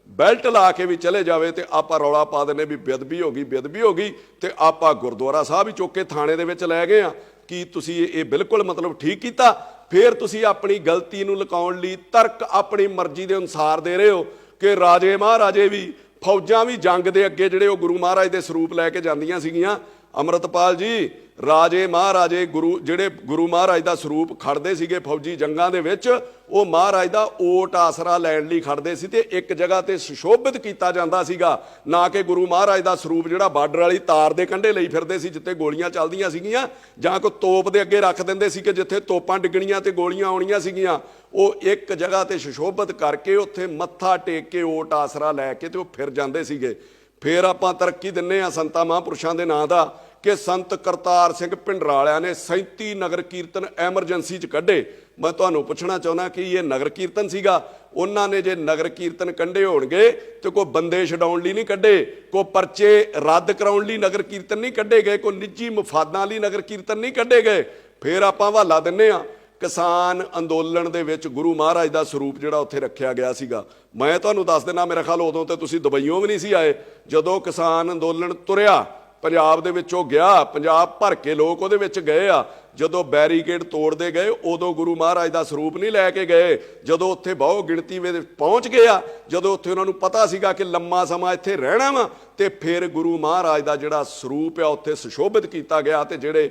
ਬੈਲਟ ਲਾ ਕੇ ਵੀ ਚਲੇ ਜਾਵੇ ਤੇ ਆਪਾਂ ਰੌਲਾ ਪਾ ਦਿੰਦੇ ਵੀ ਬੇਅਦਬੀ ਹੋ ਗਈ, ਬੇਅਦਬੀ ਹੋ ਗਈ, ਤੇ ਆਪਾਂ ਗੁਰਦੁਆਰਾ ਸਾਹਿਬ ਹੀ ਚੁੱਕ ਕੇ ਥਾਣੇ ਦੇ ਵਿੱਚ ਲੈ ਗਏ ਆ। ਕੀ ਤੁਸੀਂ ਇਹ ਬਿਲਕੁਲ ਮਤਲਬ ਠੀਕ ਕੀਤਾ? ਫਿਰ ਤੁਸੀਂ ਆਪਣੀ ਗਲਤੀ ਨੂੰ ਲੁਕਾਉਣ ਲਈ ਤਰਕ ਆਪਣੀ ਮਰਜ਼ੀ ਦੇ ਅਨੁਸਾਰ ਦੇ ਰਹੇ ਹੋ ਕਿ ਰਾਜੇ ਮਹਾਰਾਜੇ ਵੀ, ਫੌਜਾਂ ਵੀ ਜੰਗ ਦੇ ਅੱਗੇ ਜਿਹੜੇ ਉਹ ਗੁਰੂ ਮਹਾਰਾਜ ਦੇ ਸਰੂਪ ਲੈ ਕੇ ਜਾਂਦੀਆਂ ਸੀਗੀਆਂ। ਅੰਮ੍ਰਿਤਪਾਲ ਜੀ, ਰਾਜੇ ਮਹਾਰਾਜੇ ਜਿਹੜੇ ਗੁਰੂ ਮਹਾਰਾਜ ਦਾ ਸਰੂਪ ਖੜਦੇ ਸੀਗੇ ਫੌਜੀ ਜੰਗਾਂ ਦੇ ਵਿੱਚ, ਉਹ ਮਹਾਰਾਜ ਦਾ ਓਟ ਆਸਰਾ ਲੈਣ ਲਈ ਖੜਦੇ ਸੀ ਤੇ ਇੱਕ ਜਗ੍ਹਾ ਤੇ ਸੁਸ਼ੋਭਿਤ ਕੀਤਾ ਜਾਂਦਾ ਸੀਗਾ, ਨਾ ਕਿ ਗੁਰੂ ਮਹਾਰਾਜ ਦਾ ਸਰੂਪ ਜਿਹੜਾ ਬਾਰਡਰ ਵਾਲੀ ਤਾਰ ਦੇ ਕੰਢੇ ਲਈ ਫਿਰਦੇ ਸੀ ਜਿੱਥੇ ਗੋਲੀਆਂ ਚੱਲਦੀਆਂ ਸੀਗੀਆਂ, ਜਾਂ ਕੋਈ ਤੋਪ ਦੇ ਅੱਗੇ ਰੱਖ ਦਿੰਦੇ ਸੀ ਕਿ ਜਿੱਥੇ ਤੋਪਾਂ ਡਿੱਗਣੀਆਂ ਤੇ ਗੋਲੀਆਂ ਆਉਣੀਆਂ ਸੀਗੀਆਂ। ਉਹ ਇੱਕ ਜਗ੍ਹਾ ਤੇ ਸੁਸ਼ੋਭਿਤ ਕਰਕੇ ਉੱਥੇ ਮੱਥਾ ਟੇਕ ਕੇ ਓਟ ਆਸਰਾ ਲੈ ਕੇ ਤੇ ਉਹ ਫਿਰ ਜਾਂਦੇ ਸੀਗੇ। ਫਿਰ ਆਪਾਂ ਤਰੱਕੀ ਦਿੰਨੇ ਆ ਸੰਤਾਂ ਮਹਾਂਪੁਰਸ਼ਾਂ ਦੇ ਨਾਂ ਦਾ ਕਿ ਸੰਤ ਕਰਤਾਰ ਸਿੰਘ ਭਿੰਡਰਾਲਿਆਂ ਨੇ 37 ਨਗਰ ਕੀਰਤਨ ਐਮਰਜੈਂਸੀ 'ਚ ਕੱਢੇ। ਮੈਂ ਤੁਹਾਨੂੰ ਪੁੱਛਣਾ ਚਾਹੁੰਦਾ ਕਿ ਇਹ ਨਗਰ ਕੀਰਤਨ ਸੀਗਾ? ਉਹਨਾਂ ਨੇ ਜੇ ਨਗਰ ਕੀਰਤਨ ਕੱਢੇ ਹੋਣਗੇ ਤੇ ਕੋਈ ਬੰਦੇ ਛਡਾਉਣ ਲਈ ਨਹੀਂ ਕੱਢੇ, ਕੋਈ ਪਰਚੇ ਰੱਦ ਕਰਾਉਣ ਲਈ ਨਗਰ ਕੀਰਤਨ ਨਹੀਂ ਕੱਢੇ ਗਏ, ਕੋਈ ਨਿੱਜੀ ਮਫਾਦਾਂ ਲਈ ਨਗਰ ਕੀਰਤਨ ਨਹੀਂ ਕੱਢੇ ਗਏ। ਫਿਰ ਆਪਾਂ ਹਵਾਲਾ ਦਿੰਨੇ ਆ ਕਿਸਾਨ ਅੰਦੋਲਨ ਦੇ ਵਿੱਚ ਗੁਰੂ ਮਹਾਰਾਜ ਦਾ ਸਰੂਪ ਜਿਹੜਾ ਉੱਥੇ ਰੱਖਿਆ ਗਿਆ ਸੀਗਾ। ਮੈਂ ਤੁਹਾਨੂੰ ਦੱਸ ਦਿੰਦਾ, ਮੇਰਾ ਖਿਆਲ ਉਦੋਂ ਤੇ ਤੁਸੀਂ ਦੁਬਈਓਂ ਵੀ ਨਹੀਂ ਸੀ ਆਏ ਜਦੋਂ ਕਿਸਾਨ ਅੰਦੋਲਨ ਤੁਰਿਆ ਪੰਜਾਬ ਦੇ ਵਿੱਚੋਂ ਗਿਆ, ਪੰਜਾਬ ਭਰ ਕੇ ਲੋਕ ਉਹਦੇ ਵਿੱਚ ਗਏ ਆ। ਜਦੋਂ ਬੈਰੀਕੇਡ ਤੋੜਦੇ ਗਏ ਉਦੋਂ ਗੁਰੂ ਮਹਾਰਾਜ ਦਾ ਸਰੂਪ ਨਹੀਂ ਲੈ ਕੇ ਗਏ। ਜਦੋਂ ਉੱਥੇ ਬਹੁ ਗਿਣਤੀ ਵਿੱਚ ਪਹੁੰਚ ਗਏ ਆ, ਜਦੋਂ ਉੱਥੇ ਉਹਨਾਂ ਨੂੰ ਪਤਾ ਸੀਗਾ ਕਿ ਲੰਮਾ ਸਮਾਂ ਇੱਥੇ ਰਹਿਣਾ ਵਾ, ਤੇ ਫਿਰ ਗੁਰੂ ਮਹਾਰਾਜ ਦਾ ਜਿਹੜਾ ਸਰੂਪ ਆ ਉੱਥੇ ਸੁਸ਼ੋਭਿਤ ਕੀਤਾ ਗਿਆ। ਤੇ ਜਿਹੜੇ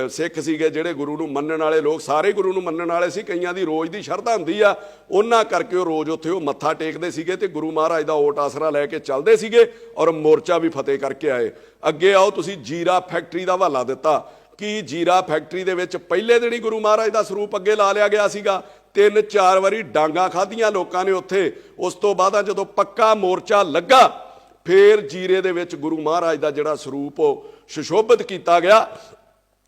ਸਿੱਖ ਸੀਗੇ, ਜਿਹੜੇ ਗੁਰੂ ਨੂੰ ਮੰਨਣ ਵਾਲੇ ਲੋਕ, ਸਾਰੇ ਗੁਰੂ ਨੂੰ ਮੰਨਣ ਵਾਲੇ ਸੀ, ਕਈਆਂ ਦੀ ਰੋਜ਼ ਦੀ ਸ਼ਰਧਾ ਹੁੰਦੀ ਆ, ਉਹਨਾਂ ਕਰਕੇ ਉਹ ਰੋਜ਼ ਉੱਥੇ ਉਹ ਮੱਥਾ ਟੇਕਦੇ ਸੀਗੇ ਤੇ ਗੁਰੂ ਮਹਾਰਾਜ ਦਾ ਓਟ ਆਸਰਾ ਲੈ ਕੇ ਚੱਲਦੇ ਸੀਗੇ ਔਰ ਮੋਰਚਾ ਵੀ ਫਤਿਹ ਕਰਕੇ ਆਏ। ਅੱਗੇ ਆਓ, ਤੁਸੀਂ ਜੀਰਾ ਫੈਕਟਰੀ ਦਾ ਹਵਾਲਾ ਦਿੱਤਾ ਕਿ ਜੀਰਾ ਫੈਕਟਰੀ ਦੇ ਵਿੱਚ ਪਹਿਲੇ ਦਿਨ ਹੀ ਗੁਰੂ ਮਹਾਰਾਜ ਦਾ ਸਰੂਪ ਅੱਗੇ ਲਾ ਲਿਆ ਗਿਆ ਸੀਗਾ। 3-4 ਵਾਰੀ ਡਾਂਗਾ ਖਾਧੀਆਂ ਲੋਕਾਂ ਨੇ ਉੱਥੇ। ਉਸ ਤੋਂ ਬਾਅਦ ਜਦੋਂ ਪੱਕਾ ਮੋਰਚਾ ਲੱਗਾ ਫਿਰ ਜੀਰੇ ਦੇ ਵਿੱਚ ਗੁਰੂ ਮਹਾਰਾਜ ਦਾ ਜਿਹੜਾ ਸਰੂਪ ਉਹ ਸੁਸ਼ੋਭਿਤ ਕੀਤਾ ਗਿਆ।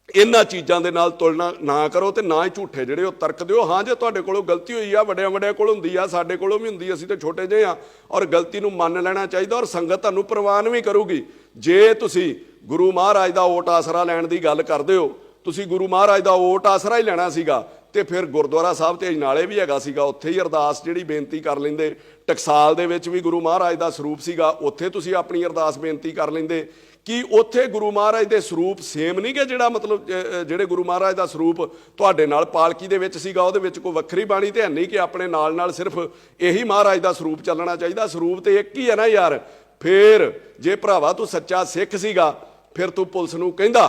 ਇਹਨਾਂ ਚੀਜ਼ਾਂ ਦੇ ਨਾਲ ਤੁਲਨਾ ਨਾ ਕਰੋ ਤੇ ਨਾ ਹੀ ਝੂਠੇ ਜਿਹੜੇ ਉਹ ਤਰਕ ਦਿਓ। ਹਾਂ, ਜੇ ਤੁਹਾਡੇ ਕੋਲੋਂ ਗਲਤੀ ਹੋਈ ਆ, ਵੱਡਿਆਂ ਵੱਡਿਆਂ ਕੋਲ ਹੁੰਦੀ ਆ, ਸਾਡੇ ਕੋਲੋਂ ਵੀ ਹੁੰਦੀ, ਅਸੀਂ ਤੇ ਛੋਟੇ ਜਿਹੇ ਆ, ਔਰ ਗਲਤੀ ਨੂੰ ਮੰਨ ਲੈਣਾ ਚਾਹੀਦਾ ਔਰ ਸੰਗਤ ਤੁਹਾਨੂੰ ਪ੍ਰਵਾਨ ਵੀ ਕਰੂਗੀ। ਜੇ ਤੁਸੀਂ ਗੁਰੂ ਮਹਾਰਾਜ ਦਾ ਓਟ ਆਸਰਾ ਲੈਣ ਦੀ ਗੱਲ ਕਰਦੇ ਹੋ, ਤੁਸੀਂ ਗੁਰੂ ਮਹਾਰਾਜ ਦਾ ਓਟ ਆਸਰਾ ਹੀ ਲੈਣਾ ਸੀਗਾ ਤੇ ਫਿਰ ਗੁਰਦੁਆਰਾ ਸਾਹਿਬ ਤੇ ਅਜਨਾਲੇ ਵੀ ਹੈਗਾ ਸੀਗਾ, ਉੱਥੇ ਹੀ ਅਰਦਾਸ ਜਿਹੜੀ ਬੇਨਤੀ ਕਰ ਲੈਂਦੇ। ਟਕਸਾਲ ਦੇ ਵਿੱਚ ਵੀ ਗੁਰੂ ਮਹਾਰਾਜ ਦਾ ਸਰੂਪ ਸੀਗਾ, ਉੱਥੇ ਤੁਸੀਂ ਆਪਣੀ ਅਰਦਾਸ ਬੇਨਤੀ ਕਰ ਲੈਂਦੇ। ਕਿ ਉੱਥੇ ਗੁਰੂ ਮਹਾਰਾਜ ਦੇ ਸਰੂਪ ਸੇਮ ਨਹੀਂ ਗੇ? ਜਿਹੜਾ ਮਤਲਬ ਜਿਹੜੇ ਗੁਰੂ ਮਹਾਰਾਜ ਦਾ ਸਰੂਪ ਤੁਹਾਡੇ ਨਾਲ ਪਾਲਕੀ ਦੇ ਵਿੱਚ ਸੀਗਾ ਉਹਦੇ ਵਿੱਚ ਕੋਈ ਵੱਖਰੀ ਬਾਣੀ ਤੇ ਹੈ ਨਹੀਂ ਕਿ ਆਪਣੇ ਨਾਲ ਨਾਲ ਸਿਰਫ ਇਹੀ ਮਹਾਰਾਜ ਦਾ ਸਰੂਪ ਚੱਲਣਾ ਚਾਹੀਦਾ? ਸਰੂਪ ਤੇ ਇੱਕ ਹੀ ਹੈ ਨਾ ਯਾਰ। ਫਿਰ ਜੇ ਭਰਾਵਾ ਤੂੰ ਸੱਚਾ ਸਿੱਖ ਸੀਗਾ ਫਿਰ ਤੂੰ ਪੁਲਿਸ ਨੂੰ ਕਹਿੰਦਾ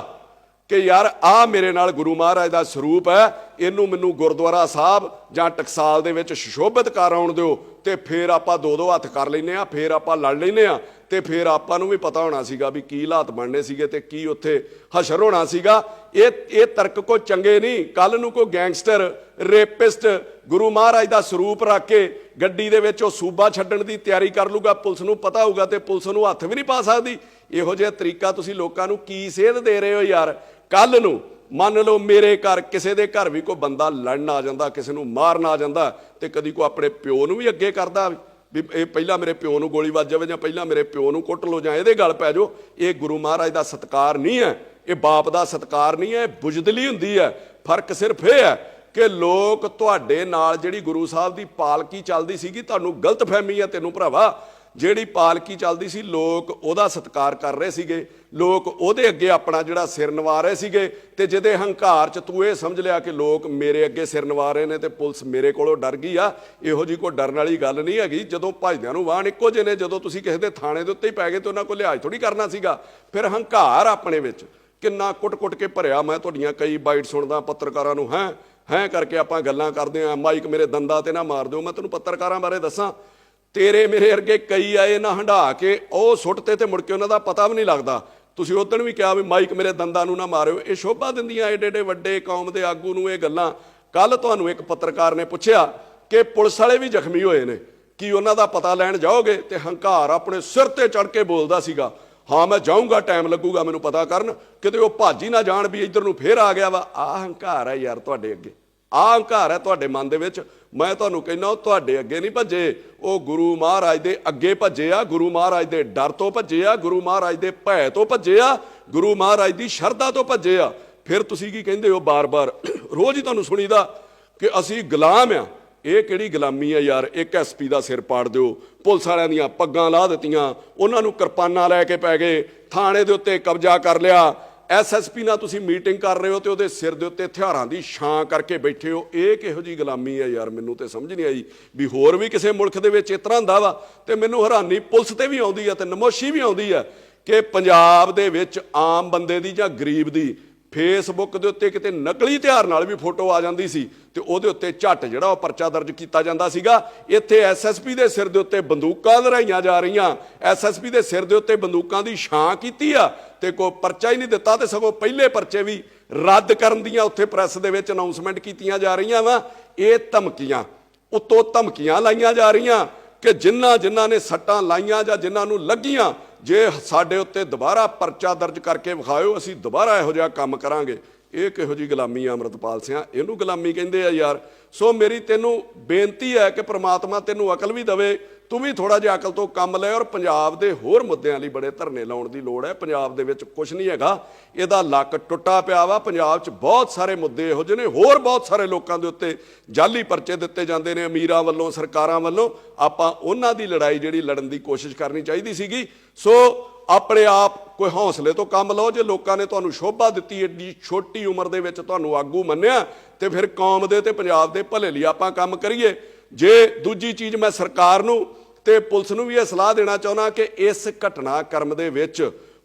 ਕਿ ਯਾਰ ਆਹ ਮੇਰੇ ਨਾਲ ਗੁਰੂ ਮਹਾਰਾਜ ਦਾ ਸਰੂਪ ਹੈ, ਇਹਨੂੰ ਮੈਨੂੰ ਗੁਰਦੁਆਰਾ ਸਾਹਿਬ ਜਾਂ ਟਕਸਾਲ ਦੇ ਵਿੱਚ ਸੁਸ਼ੋਭਿਤ ਕਰ ਆਉਣ ਦਿਓ, ਤੇ ਫਿਰ ਆਪਾਂ ਦੋ ਹੱਥ ਕਰ ਲੈਂਦੇ ਆ, ਫਿਰ ਆਪਾਂ ਲੜ ਲੈਂਦੇ ਆ, ਤੇ ਫਿਰ ਆਪਾਂ ਨੂੰ ਵੀ ਪਤਾ ਹੋਣਾ ਸੀਗਾ ਵੀ ਕੀ ਹਾਲਾਤ ਬਣਨੇ ਸੀਗੇ ਤੇ ਕੀ ਉੱਥੇ ਹਸ਼ਰ ਹੋਣਾ ਸੀਗਾ। ਇਹ ਤਰਕ ਕੋਈ ਚੰਗੇ ਨਹੀਂ। ਕੱਲ ਨੂੰ ਕੋਈ ਗੈਂਗਸਟਰ, ਰੇਪਿਸਟ ਗੁਰੂ ਮਹਾਰਾਜ ਦਾ ਸਰੂਪ ਰੱਖ ਕੇ ਗੱਡੀ ਦੇ ਵਿੱਚ ਉਹ ਸੂਬਾ ਛੱਡਣ ਦੀ ਤਿਆਰੀ ਕਰ ਲੂਗਾ, ਪੁਲਿਸ ਨੂੰ ਪਤਾ ਹੋਊਗਾ ਤੇ ਪੁਲਿਸ ਨੂੰ ਹੱਥ ਵੀ ਨਹੀਂ ਪਾ ਸਕਦੀ। ਇਹੋ ਜਿਹਾ ਤਰੀਕਾ ਤੁਸੀਂ ਲੋਕਾਂ ਨੂੰ ਕੀ ਸੇਧ ਦੇ ਰਹੇ ਹੋ ਯਾਰ? ਕੱਲ ਨੂੰ ਮੰਨ ਲਓ ਮੇਰੇ ਘਰ ਕਿਸੇ ਦੇ ਘਰ ਵੀ ਕੋਈ ਬੰਦਾ ਲੜਨ ਆ ਜਾਂਦਾ, ਕਿਸੇ ਨੂੰ ਮਾਰਨ ਆ ਜਾਂਦਾ, ਤੇ ਕਦੀ ਕੋਈ ਆਪਣੇ ਪਿਓ ਨੂੰ ਵੀ ਅੱਗੇ ਕਰਦਾ ਵੀ ਇਹ ਪਹਿਲਾਂ ਮੇਰੇ ਪਿਓ ਨੂੰ ਗੋਲੀ ਵੱਜ ਜਾਵੇ ਜਾਂ ਪਹਿਲਾਂ ਮੇਰੇ ਪਿਓ ਨੂੰ ਕੁੱਟ ਲਓ ਜਾਂ ਇਹਦੇ ਗਲ ਪੈ ਜਾਓ। ਇਹ ਗੁਰੂ ਮਹਾਰਾਜ ਦਾ ਸਤਿਕਾਰ ਨਹੀਂ ਹੈ, ਇਹ ਬਾਪ ਦਾ ਸਤਿਕਾਰ ਨਹੀਂ ਹੈ, ਬੁਜ਼ਦਿਲੀ ਹੁੰਦੀ ਹੈ। ਫਰਕ ਸਿਰਫ ਇਹ ਹੈ ਕਿ ਲੋਕ ਤੁਹਾਡੇ ਨਾਲ ਜਿਹੜੀ ਗੁਰੂ ਸਾਹਿਬ ਦੀ ਪਾਲਕੀ ਚੱਲਦੀ ਸੀਗੀ, ਤੁਹਾਨੂੰ ਗਲਤਫਹਿਮੀ ਹੈ ਤੈਨੂੰ ਭਰਾਵਾ, ਜਿਹੜੀ ਪਾਲਕੀ ਚੱਲਦੀ ਸੀ ਲੋਕ ਉਹਦਾ ਸਤਿਕਾਰ ਕਰ ਰਹੇ ਸੀਗੇ, ਲੋਕ ਉਹਦੇ ਅੱਗੇ ਆਪਣਾ ਜਿਹੜਾ ਸਿਰ ਨਵਾ ਰਹੇ ਸੀਗੇ। ਤੇ ਜਿਹਦੇ ਹੰਕਾਰ 'ਚ ਤੂੰ ਇਹ ਸਮਝ ਲਿਆ ਕਿ ਲੋਕ ਮੇਰੇ ਅੱਗੇ ਸਿਰ ਨਵਾ ਰਹੇ ਨੇ ਤੇ ਪੁਲਿਸ ਮੇਰੇ ਕੋਲੋਂ ਡਰ ਗਈ ਆ, ਇਹੋ ਜਿਹੀ ਕੋਈ ਡਰਨ ਵਾਲੀ ਗੱਲ ਨਹੀਂ ਹੈਗੀ। ਜਦੋਂ ਭਜਦਿਆਂ ਨੂੰ ਵਾਹਣ ਇੱਕੋ ਜਿਹੇ ਨੇ, ਜਦੋਂ ਤੁਸੀਂ ਕਿਸੇ ਦੇ ਥਾਣੇ ਦੇ ਉੱਤੇ ਹੀ ਪੈ ਗਏ ਤੇ ਉਹਨਾਂ ਕੋਲ ਲਿਹਾਜ਼ ਥੋੜੀ ਕਰਨਾ ਸੀਗਾ। ਫਿਰ ਹੰਕਾਰ ਆਪਣੇ ਵਿੱਚ ਕਿੰਨਾ ਕੁੱਟ-ਕੁੱਟ ਕੇ ਭਰਿਆ। ਮੈਂ ਤੁਹਾਡੀਆਂ ਕਈ ਬਾਈਟ ਸੁਣਦਾ ਪੱਤਰਕਾਰਾਂ ਨੂੰ, ਹੈਂ ਕਰਕੇ ਆਪਾਂ ਗੱਲਾਂ ਕਰਦੇ ਹਾਂ, ਮਾਈਕ ਮੇਰੇ ਦੰਦਾਂ ਤੇ ਨਾ ਮਾਰ ਦਿਓ। ਮੈਂ ਤੈਨੂੰ ਪੱਤਰਕਾਰਾਂ ਬਾਰੇ ਦੱਸਾਂ, ਤੇਰੇ ਮੇਰੇ ਵਰਗੇ ਕਈ ਆਏ ਨਾ ਹੰਢਾ ਕੇ ਉਹ ਸੁੱਟਤੇ ਤੇ ਮੁੜ ਕੇ ਉਹਨਾਂ ਦਾ ਪਤਾ ਵੀ ਨਹੀਂ ਲੱਗਦਾ। ਤੁਸੀਂ ਉਦਣ ਵੀ ਕਿਹਾ ਵੀ ਮਾਈਕ ਮੇਰੇ ਦੰਦਾਂ ਨੂੰ ਨਾ ਮਾਰਿਓ। ਇਹ ਸ਼ੋਭਾ ਦਿੰਦੀਆਂ ਏਡੇ ਏਡੇ ਵੱਡੇ ਕੌਮ ਦੇ ਆਗੂ ਨੂੰ ਇਹ ਗੱਲਾਂ। ਕੱਲ ਤੁਹਾਨੂੰ ਇੱਕ ਪੱਤਰਕਾਰ ਨੇ ਪੁੱਛਿਆ ਕਿ ਪੁਲਿਸ ਵਾਲੇ ਵੀ ਜ਼ਖਮੀ ਹੋਏ ਨੇ, ਕੀ ਉਹਨਾਂ ਦਾ ਪਤਾ ਲੈਣ ਜਾਓਗੇ? ਤੇ ਹੰਕਾਰ ਆਪਣੇ ਸਿਰ ਤੇ ਚੜ ਕੇ ਬੋਲਦਾ ਸੀਗਾ, ਹਾਂ ਮੈਂ ਜਾਊਂਗਾ, ਟਾਈਮ ਲੱਗੂਗਾ ਮੈਨੂੰ ਪਤਾ ਕਰਨ, ਕਿਤੇ ਉਹ ਭੱਜ ਹੀ ਨਾ ਜਾਣ ਵੀ ਇੱਧਰ ਨੂੰ ਫੇਰ ਆ ਗਿਆ ਵਾ। ਆਹ ਹੰਕਾਰ ਹੈ ਯਾਰ ਤੁਹਾਡੇ ਅੱਗੇ, ਆਹ ਹੰਕਾਰ ਹੈ ਤੁਹਾਡੇ ਮਨ ਦੇ ਵਿੱਚ। ਮੈਂ ਤੁਹਾਨੂੰ ਕਹਿੰਦਾ ਉਹ ਤੁਹਾਡੇ ਅੱਗੇ ਨਹੀਂ ਭੱਜੇ, ਉਹ ਗੁਰੂ ਮਹਾਰਾਜ ਦੇ ਅੱਗੇ ਭੱਜੇ ਆ, ਗੁਰੂ ਮਹਾਰਾਜ ਦੇ ਡਰ ਤੋਂ ਭੱਜੇ ਆ, ਗੁਰੂ ਮਹਾਰਾਜ ਦੇ ਭੈ ਤੋਂ ਭੱਜੇ ਆ, ਗੁਰੂ ਮਹਾਰਾਜ ਦੀ ਸ਼ਰਧਾ ਤੋਂ ਭੱਜੇ ਆ। ਫਿਰ ਤੁਸੀਂ ਕੀ ਕਹਿੰਦੇ ਹੋ ਬਾਰ-ਬਾਰ? ਰੋਜ਼ ਹੀ ਤੁਹਾਨੂੰ ਸੁਣੀਦਾ ਕਿ ਅਸੀਂ ਗੁਲਾਮ ਆ। ਇਹ ਕਿਹੜੀ ਗੁਲਾਮੀ ਹੈ ਯਾਰ? ਇੱਕ ਐਸਪੀ ਦਾ ਸਿਰ ਪਾੜ ਦਿਓ, ਪੁਲਿਸ ਵਾਲਿਆਂ ਦੀਆਂ ਪੱਗਾਂ ਲਾਹ ਦਿੱਤੀਆਂ, ਉਹਨਾਂ ਨੂੰ ਕਿਰਪਾਨਾਂ ਲੈ ਕੇ ਪੈ ਗਏ, ਥਾਣੇ ਦੇ ਉੱਤੇ ਕਬਜ਼ਾ ਕਰ ਲਿਆ, ਐਸਐਸਪੀ ਨਾਲ ਤੁਸੀਂ ਮੀਟਿੰਗ ਕਰ ਰਹੇ ਹੋ ਤੇ ਉਹਦੇ ਸਿਰ ਦੇ ਉੱਤੇ ਹਥਿਆਰਾਂ ਦੀ ਛਾਂ ਕਰਕੇ ਬੈਠੇ ਹੋ। ਇਹ ਕਿਹੋ ਜਿਹੀ ਗੁਲਾਮੀ ਹੈ ਯਾਰ? ਮੈਨੂੰ ਤੇ ਸਮਝ ਨਹੀਂ ਆਈ ਵੀ ਹੋਰ ਵੀ ਕਿਸੇ ਮੁਲਕ ਦੇ ਵਿੱਚ ਇਸ ਤਰ੍ਹਾਂ ਹੁੰਦਾ ਵਾ। ਤੇ ਮੈਨੂੰ ਹੈਰਾਨੀ ਪੁਲਿਸ ਤੇ ਵੀ ਆਉਂਦੀ ਹੈ ਤੇ ਨਮੋਸ਼ੀ ਵੀ ਆਉਂਦੀ ਹੈ ਕਿ ਪੰਜਾਬ ਦੇ ਵਿੱਚ ਆਮ ਬੰਦੇ ਦੀ ਜਾਂ ਗਰੀਬ ਦੀ ਫੇਸਬੁੱਕ ਦੇ ਉੱਤੇ ਕਿਤੇ ਨਕਲੀ ਹਥਿਆਰ ਨਾਲ ਵੀ ਫੋਟੋ ਆ ਜਾਂਦੀ ਸੀ ਤੇ ਉਹਦੇ ਉੱਤੇ ਝੱਟ ਜਿਹੜਾ ਉਹ ਪਰਚਾ ਦਰਜ ਕੀਤਾ ਜਾਂਦਾ ਸੀਗਾ। ਇੱਥੇ ਐਸਐਸਪੀ ਦੇ ਸਿਰ ਦੇ ਉੱਤੇ ਬੰਦੂਕਾਂ ਲਹਿਰਾਈਆਂ ਜਾ ਰਹੀਆਂ, ਐਸਐਸਪੀ ਦੇ ਸਿਰ ਦੇ ਉੱਤੇ ਬੰਦੂਕਾਂ ਦੀ ਛਾਂ ਕੀਤੀ ਆ ਤੇ ਕੋਈ ਪਰਚਾ ਹੀ ਨਹੀਂ ਦਿੱਤਾ, ਤੇ ਸਗੋਂ ਪਹਿਲੇ ਪਰਚੇ ਵੀ ਰੱਦ ਕਰਨ ਦੀਆਂ ਉੱਥੇ ਪ੍ਰੈਸ ਦੇ ਵਿੱਚ ਅਨਾਉਂਸਮੈਂਟ ਕੀਤੀਆਂ ਜਾ ਰਹੀਆਂ ਵਾ। ਇਹ ਧਮਕੀਆਂ ਉੱਤੋਂ ਧਮਕੀਆਂ ਲਾਈਆਂ ਜਾ ਰਹੀਆਂ ਕਿ ਜਿਨ੍ਹਾਂ ਨੇ ਸੱਟਾਂ ਲਾਈਆਂ ਜਾਂ ਜਿਨ੍ਹਾਂ ਨੂੰ ਲੱਗੀਆਂ, ਜੇ ਸਾਡੇ ਉੱਤੇ ਦੁਬਾਰਾ ਪਰਚਾ ਦਰਜ ਕਰਕੇ ਵਿਖਾਇਓ, ਅਸੀਂ ਦੁਬਾਰਾ ਇਹੋ ਜਿਹਾ ਕੰਮ ਕਰਾਂਗੇ। ਇਹ ਕਿਹੋ ਜਿਹੀ ਗੁਲਾਮੀ ਆ ਅੰਮ੍ਰਿਤਪਾਲ ਸਿੰਘ? ਇਹਨੂੰ ਗੁਲਾਮੀ ਕਹਿੰਦੇ ਆ ਯਾਰ। ਸੋ ਮੇਰੀ ਤੈਨੂੰ ਬੇਨਤੀ ਹੈ ਕਿ ਪ੍ਰਮਾਤਮਾ ਤੈਨੂੰ ਅਕਲ ਵੀ ਦੇਵੇ, ਤੂੰ ਵੀ ਥੋੜਾ ਜਿਹਾ ਅਕਲ ਤੋਂ ਕੰਮ ਲੈ। ਔਰ ਪੰਜਾਬ ਦੇ ਹੋਰ ਮੁੱਦਿਆਂ ਲਈ ਬੜੇ ਧਰਨੇ ਲਾਉਣ ਦੀ ਲੋੜ ਹੈ। ਪੰਜਾਬ ਦੇ ਵਿੱਚ ਕੁਝ ਨਹੀਂ ਹੈਗਾ, ਇਹਦਾ ਲੱਕ ਟੁੱਟਾ ਪਿਆ ਵਾ। ਪੰਜਾਬ 'ਚ ਬਹੁਤ ਸਾਰੇ ਮੁੱਦੇ ਇਹੋ ਜਿਹੇ ਨੇ, ਹੋਰ ਬਹੁਤ ਸਾਰੇ ਲੋਕਾਂ ਦੇ ਉੱਤੇ ਜਾਲੀ ਪਰਚੇ ਦਿੱਤੇ ਜਾਂਦੇ ਨੇ ਅਮੀਰਾਂ ਵੱਲੋਂ, ਸਰਕਾਰਾਂ ਵੱਲੋਂ। ਆਪਾਂ ਉਹਨਾਂ ਦੀ ਲੜਾਈ ਜਿਹੜੀ ਲੜਨ ਦੀ ਕੋਸ਼ਿਸ਼ ਕਰਨੀ ਚਾਹੀਦੀ ਸੀਗੀ। ਸੋ ਆਪਣੇ ਆਪ ਕੋਈ ਹੌਸਲੇ ਤੋਂ ਕੰਮ ਲਓ। ਜੇ ਲੋਕਾਂ ਨੇ ਤੁਹਾਨੂੰ ਸ਼ੋਭਾ ਦਿੱਤੀ, ਏਡੀ ਛੋਟੀ ਉਮਰ ਦੇ ਵਿੱਚ ਤੁਹਾਨੂੰ ਆਗੂ ਮੰਨਿਆ, ਤੇ ਫਿਰ ਕੌਮ ਦੇ ਤੇ ਪੰਜਾਬ ਦੇ ਭਲੇ ਲਈ ਆਪਾਂ ਕੰਮ ਕਰੀਏ। ਜੇ ਦੂਜੀ ਚੀਜ਼ ਮੈਂ ਸਰਕਾਰ ਨੂੰ ਤੇ ਪੁਲਿਸ ਨੂੰ ਵੀ ਇਹ ਸਲਾਹ ਦੇਣਾ ਚਾਹੁੰਦਾ ਕਿ ਇਸ ਘਟਨਾਕ੍ਰਮ ਦੇ ਵਿੱਚ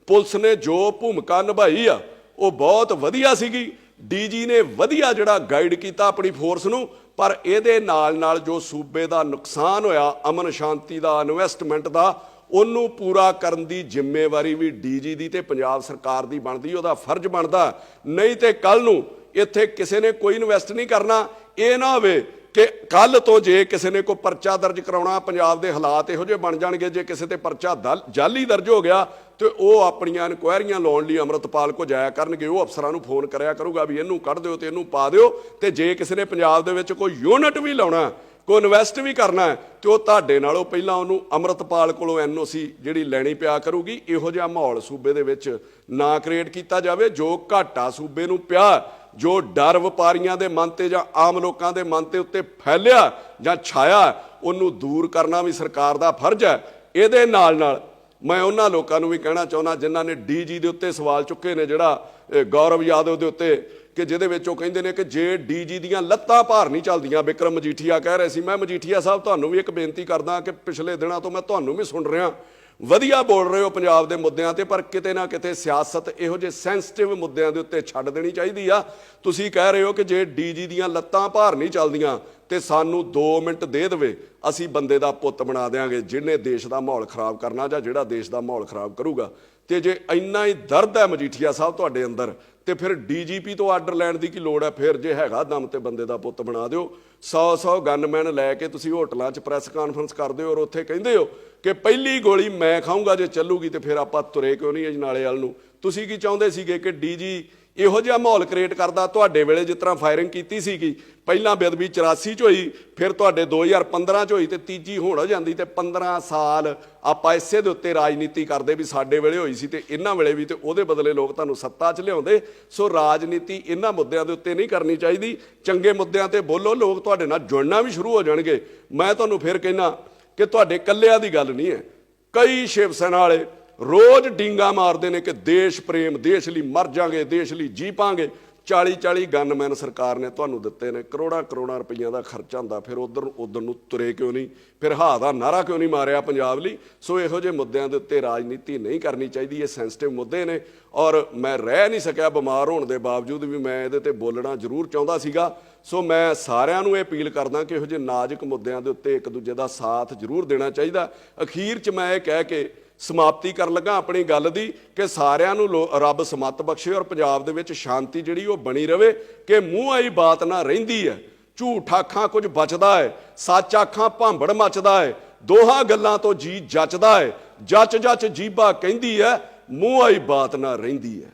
ਪੁਲਿਸ ਨੇ ਜੋ ਭੂਮਿਕਾ ਨਿਭਾਈ ਆ ਉਹ ਬਹੁਤ ਵਧੀਆ ਸੀਗੀ। ਡੀਜੀ ਨੇ ਵਧੀਆ ਜਿਹੜਾ ਗਾਈਡ ਕੀਤਾ ਆਪਣੀ ਫੋਰਸ ਨੂੰ, ਪਰ ਇਹਦੇ ਨਾਲ ਜੋ ਸੂਬੇ ਦਾ ਨੁਕਸਾਨ ਹੋਇਆ, ਅਮਨ ਸ਼ਾਂਤੀ ਦਾ, ਇਨਵੈਸਟਮੈਂਟ ਦਾ, ਉਹਨੂੰ ਪੂਰਾ ਕਰਨ ਦੀ ਜ਼ਿੰਮੇਵਾਰੀ ਵੀ ਡੀਜੀ ਦੀ ਤੇ ਪੰਜਾਬ ਸਰਕਾਰ ਦੀ ਬਣਦੀ, ਉਹਦਾ ਫਰਜ਼ ਬਣਦਾ। ਨਹੀਂ ਤੇ ਕੱਲ ਨੂੰ ਇੱਥੇ ਕਿਸੇ ਨੇ ਕੋਈ ਇਨਵੈਸਟ ਨਹੀਂ ਕਰਨਾ। ਇਹ ਨਾ ਹੋਵੇ ਕਿ ਕੱਲ ਤੋਂ ਜੇ ਕਿਸੇ ਨੇ ਕੋਈ ਪਰਚਾ ਦਰਜ ਕਰਾਉਣਾ, ਪੰਜਾਬ ਦੇ ਹਾਲਾਤ ਇਹੋ ਜਿਹੇ ਬਣ ਜਾਣਗੇ, ਜੇ ਕਿਸੇ ਤੇ ਪਰਚਾ ਜਾਲੀ ਦਰਜ ਹੋ ਗਿਆ ਤੇ ਉਹ ਆਪਣੀਆਂ ਇਨਕੁਆਇਰੀਆਂ ਲਾਉਣ ਲਈ ਅੰਮ੍ਰਿਤਪਾਲ ਕੋ ਜਾਇਆ ਕਰਨਗੇ। ਉਹ ਅਫਸਰਾਂ ਨੂੰ ਫੋਨ ਕਰਿਆ ਕਰੂਗਾ ਵੀ ਇਹਨੂੰ ਕੱਢ ਦਿਓ ਤੇ ਇਹਨੂੰ ਪਾ ਦਿਓ। ਤੇ ਜੇ ਕਿਸੇ ਨੇ ਪੰਜਾਬ ਦੇ ਵਿੱਚ ਕੋਈ ਯੂਨਿਟ ਵੀ ਲਾਉਣਾ, ਕੋਈ ਇਨਵੈਸਟ ਵੀ ਕਰਨਾ, ਤੇ ਉਹ ਤੁਹਾਡੇ ਨਾਲੋਂ ਪਹਿਲਾਂ ਉਹਨੂੰ ਅੰਮ੍ਰਿਤਪਾਲ ਕੋਲੋਂ ਐਨਓਸੀ ਜਿਹੜੀ ਲੈਣੀ ਪਿਆ ਕਰੂਗੀ। ਇਹੋ ਜਿਹਾ ਮਾਹੌਲ ਸੂਬੇ ਦੇ ਵਿੱਚ ਨਾ ਕ੍ਰੀਏਟ ਕੀਤਾ ਜਾਵੇ। ਜੋ ਘਾਟਾ ਸੂਬੇ ਨੂੰ ਪਿਆ, ਜੋ ਡਰ ਵਪਾਰੀਆਂ ਦੇ ਮਨ ਤੇ ਜਾਂ ਆਮ ਲੋਕਾਂ ਦੇ ਮਨ ਤੇ ਉੱਤੇ ਫੈਲਿਆ ਜਾਂ ਛਾਇਆ, ਉਹਨੂੰ ਦੂਰ ਕਰਨਾ ਵੀ ਸਰਕਾਰ ਦਾ ਫਰਜ਼ ਹੈ। ਇਹਦੇ ਨਾਲ ਮੈਂ ਉਹਨਾਂ ਲੋਕਾਂ ਨੂੰ ਵੀ ਕਹਿਣਾ ਚਾਹੁੰਦਾ ਜਿਨ੍ਹਾਂ ਨੇ ਡੀਜੀ ਦੇ ਉੱਤੇ ਸਵਾਲ ਚੁੱਕੇ ਨੇ, ਜਿਹੜਾ ਗੌਰਵ ਯਾਦਵ ਦੇ ਉੱਤੇ, ਕਿ ਜਿਹਦੇ ਵਿੱਚ ਉਹ ਕਹਿੰਦੇ ਨੇ ਕਿ ਜੇ ਡੀਜੀ ਦੀਆਂ ਲੱਤਾਂ ਭਾਰ ਨਹੀਂ ਚੱਲਦੀਆਂ। ਬਿਕਰਮ ਮਜੀਠੀਆ ਕਹਿ ਰਹੇ ਸੀ। ਮੈਂ ਮਜੀਠੀਆ ਸਾਹਿਬ ਤੁਹਾਨੂੰ ਵੀ ਇੱਕ ਬੇਨਤੀ ਕਰਦਾ ਕਿ ਪਿਛਲੇ ਦਿਨਾਂ ਤੋਂ ਮੈਂ ਤੁਹਾਨੂੰ ਵੀ ਸੁਣ ਰਿਹਾ, ਵਧੀਆ ਬੋਲ ਰਹੇ ਹੋ ਪੰਜਾਬ ਦੇ ਮੁੱਦਿਆਂ ਤੇ, ਪਰ ਕਿਤੇ ਨਾ ਕਿਤੇ ਸਿਆਸਤ ਇਹੋ ਜਿਹੇ ਸੈਂਸਿਟਿਵ ਮੁੱਦਿਆਂ ਦੇ ਉੱਤੇ ਛੱਡ ਦੇਣੀ ਚਾਹੀਦੀ ਆ। ਤੁਸੀਂ ਕਹਿ ਰਹੇ ਹੋ ਕਿ ਜੇ ਡੀਜੀ ਦੀਆਂ ਲੱਤਾਂ ਭਾਰ ਨਹੀਂ ਚੱਲਦੀਆਂ ਤੇ ਸਾਨੂੰ 2 ਮਿੰਟ ਦੇ ਦੇਵੇ, ਅਸੀਂ ਬੰਦੇ ਦਾ ਪੁੱਤ ਬਣਾ ਦਿਆਂਗੇ ਜਿਹਨੇ ਦੇਸ਼ ਦਾ ਮਾਹੌਲ ਖਰਾਬ ਕਰਨਾ ਜਾਂ ਜਿਹੜਾ ਦੇਸ਼ ਦਾ ਮਾਹੌਲ ਖਰਾਬ ਕਰੂਗਾ। ਤੇ ਜੇ ਇੰਨਾ ਹੀ ਦਰਦ ਹੈ ਮਜੀਠੀਆ ਸਾਹਿਬ ਤੁਹਾਡੇ ਅੰਦਰ, ਤੇ ਫਿਰ ਡੀਜੀਪੀ ਤੋਂ ਆਰਡਰ ਲੈਣ ਦੀ ਕੀ ਲੋੜ ਹੈ? ਫਿਰ ਜੇ ਹੈਗਾ ਦਮ ਤੇ ਬੰਦੇ ਦਾ ਪੁੱਤ ਬਣਾ ਦਿਓ। 100 ਗਨਮੈਨ ਲੈ ਕੇ ਤੁਸੀਂ ਹੋਟਲਾਂ 'ਚ ਪ੍ਰੈਸ ਕਾਨਫਰੰਸ ਕਰਦੇ ਹੋ ਔਰ ਉੱਥੇ ਕਹਿੰਦੇ ਹੋ ਕਿ ਪਹਿਲੀ ਗੋਲੀ ਮੈਂ ਖਾਊਂਗਾ ਜੇ ਚੱਲੂਗੀ, ਤੇ ਫਿਰ ਆਪਾਂ ਤੁਰੇ ਕਿਉਂ ਨਹੀਂ ਅਜਨਾਲੇ ਵੱਲ ਨੂੰ? ਤੁਸੀਂ ਕੀ ਚਾਹੁੰਦੇ ਸੀਗੇ ਕਿ ਡੀਜੀ ਇਹੋ ਜਿਹਾ ਮਾਹੌਲ ਕ੍ਰੀਏਟ ਕਰਦਾ। ਤੁਹਾਡੇ ਵੇਲੇ ਜਿਸ ਤਰ੍ਹਾਂ ਫਾਇਰਿੰਗ ਕੀਤੀ ਸੀਗੀ, ਪਹਿਲਾਂ ਬੇਅਦਬੀ 84 'ਚ ਹੋਈ, ਫਿਰ ਤੁਹਾਡੇ 2015 'ਚ ਹੋਈ ਤੇ ਤੀਜੀ ਹੁਣ ਹੋ ਜਾਂਦੀ, ਤੇ 15 ਸਾਲ ਆਪਾਂ ਇਸੇ ਦੇ ਉੱਤੇ ਰਾਜਨੀਤੀ ਕਰਦੇ ਵੀ ਸਾਡੇ ਵੇਲੇ ਹੋਈ ਸੀ ਤੇ ਇਹਨਾਂ ਵੇਲੇ ਵੀ, ਤੇ ਉਹਦੇ ਬਦਲੇ ਲੋਕ ਤੁਹਾਨੂੰ ਸੱਤਾ 'ਚ ਲਿਆਉਂਦੇ। ਸੋ ਰਾਜਨੀਤੀ ਇਹਨਾਂ ਮੁੱਦਿਆਂ ਦੇ ਉੱਤੇ ਨਹੀਂ ਕਰਨੀ ਚਾਹੀਦੀ। ਚੰਗੇ ਮੁੱਦਿਆਂ ਤੇ ਬੋਲੋ, ਲੋਕ ਤੁਹਾਡੇ ਨਾਲ ਜੁੜਨਾ ਵੀ ਸ਼ੁਰੂ ਹੋ ਜਾਣਗੇ। ਮੈਂ ਤੁਹਾਨੂੰ ਫਿਰ ਕਹਿਣਾ ਕਿ ਤੁਹਾਡੇ ਇਕੱਲਿਆਂ ਦੀ ਗੱਲ ਨਹੀਂ ਹੈ, ਕਈ ਸ਼ਿਵ ਸੈਨਾ ਵਾਲੇ ਰੋਜ਼ ਡੀਂਗਾ ਮਾਰਦੇ ਨੇ ਕਿ ਦੇਸ਼ ਪ੍ਰੇਮ, ਦੇਸ਼ ਲਈ ਮਰ ਜਾਾਂਗੇ, ਦੇਸ਼ ਲਈ ਜੀ ਪਾਂਗੇ। 40 ਗਨਮੈਨ ਸਰਕਾਰ ਨੇ ਤੁਹਾਨੂੰ ਦਿੱਤੇ ਨੇ, ਕਰੋੜਾਂ ਰੁਪਈਆਂ ਦਾ ਖਰਚਾ ਹੁੰਦਾ, ਫਿਰ ਉਧਰ ਨੂੰ ਤੁਰੇ ਕਿਉਂ ਨਹੀਂ, ਫਿਰ ਹਾਂ ਦਾ ਨਾਰਾ ਕਿਉਂ ਨਹੀਂ ਮਾਰਿਆ ਪੰਜਾਬ ਲਈ। ਸੋ ਇਹੋ ਜਿਹੇ ਮੁੱਦਿਆਂ ਦੇ ਉੱਤੇ ਰਾਜਨੀਤੀ ਨਹੀਂ ਕਰਨੀ ਚਾਹੀਦੀ। ਇਹ ਸੈਂਸਿਟਿਵ ਮੁੱਦੇ ਨੇ ਔਰ ਮੈਂ ਰਹਿ ਨਹੀਂ ਸਕਿਆ ਬਿਮਾਰ ਹੋਣ ਦੇ ਬਾਵਜੂਦ ਵੀ ਮੈਂ ਇਹਦੇ ਤੇ ਬੋਲਣਾ ਜ਼ਰੂਰ ਚਾਹੁੰਦਾ ਸੀਗਾ। ਸੋ ਮੈਂ ਸਾਰਿਆਂ ਨੂੰ ਇਹ ਅਪੀਲ ਕਰਦਾ ਕਿ ਇਹੋ ਜਿਹੇ ਨਾਜ਼ੁਕ ਮੁੱਦਿਆਂ ਦੇ ਉੱਤੇ ਇੱਕ ਦੂਜੇ ਦਾ ਸਾਥ ਜ਼ਰੂਰ ਦੇਣਾ ਚਾਹੀਦਾ। ਅਖੀਰ 'ਚ ਮੈਂ ਇਹ ਕਹਿ ਕੇ ਸਮਾਪਤੀ ਕਰਨ ਲੱਗਾ ਆਪਣੀ ਗੱਲ ਦੀ ਕਿ ਸਾਰਿਆਂ ਨੂੰ ਰੱਬ ਸਮੱਤ ਬਖਸ਼ੇ ਔਰ ਪੰਜਾਬ ਦੇ ਵਿੱਚ ਸ਼ਾਂਤੀ ਜਿਹੜੀ ਉਹ ਬਣੀ ਰਵੇ, ਕਿ ਮੂੰਹ ਆਈ ਬਾਤ ਨਾ ਰਹਿੰਦੀ ਹੈ, ਝੂਠ ਆਖਾਂ ਕੁਝ ਬਚਦਾ ਹੈ, ਸੱਚ ਆਖਾਂ ਭਾਂਬੜ ਮੱਚਦਾ ਹੈ, ਦੋਹਾਂ ਗੱਲਾਂ ਤੋਂ ਜੀ ਜੱਚਦਾ ਹੈ, ਜੱਚ ਜੀਭਾ ਕਹਿੰਦੀ ਹੈ, ਮੂੰਹ ਆਈ ਬਾਤ ਨਾ ਰਹਿੰਦੀ ਹੈ।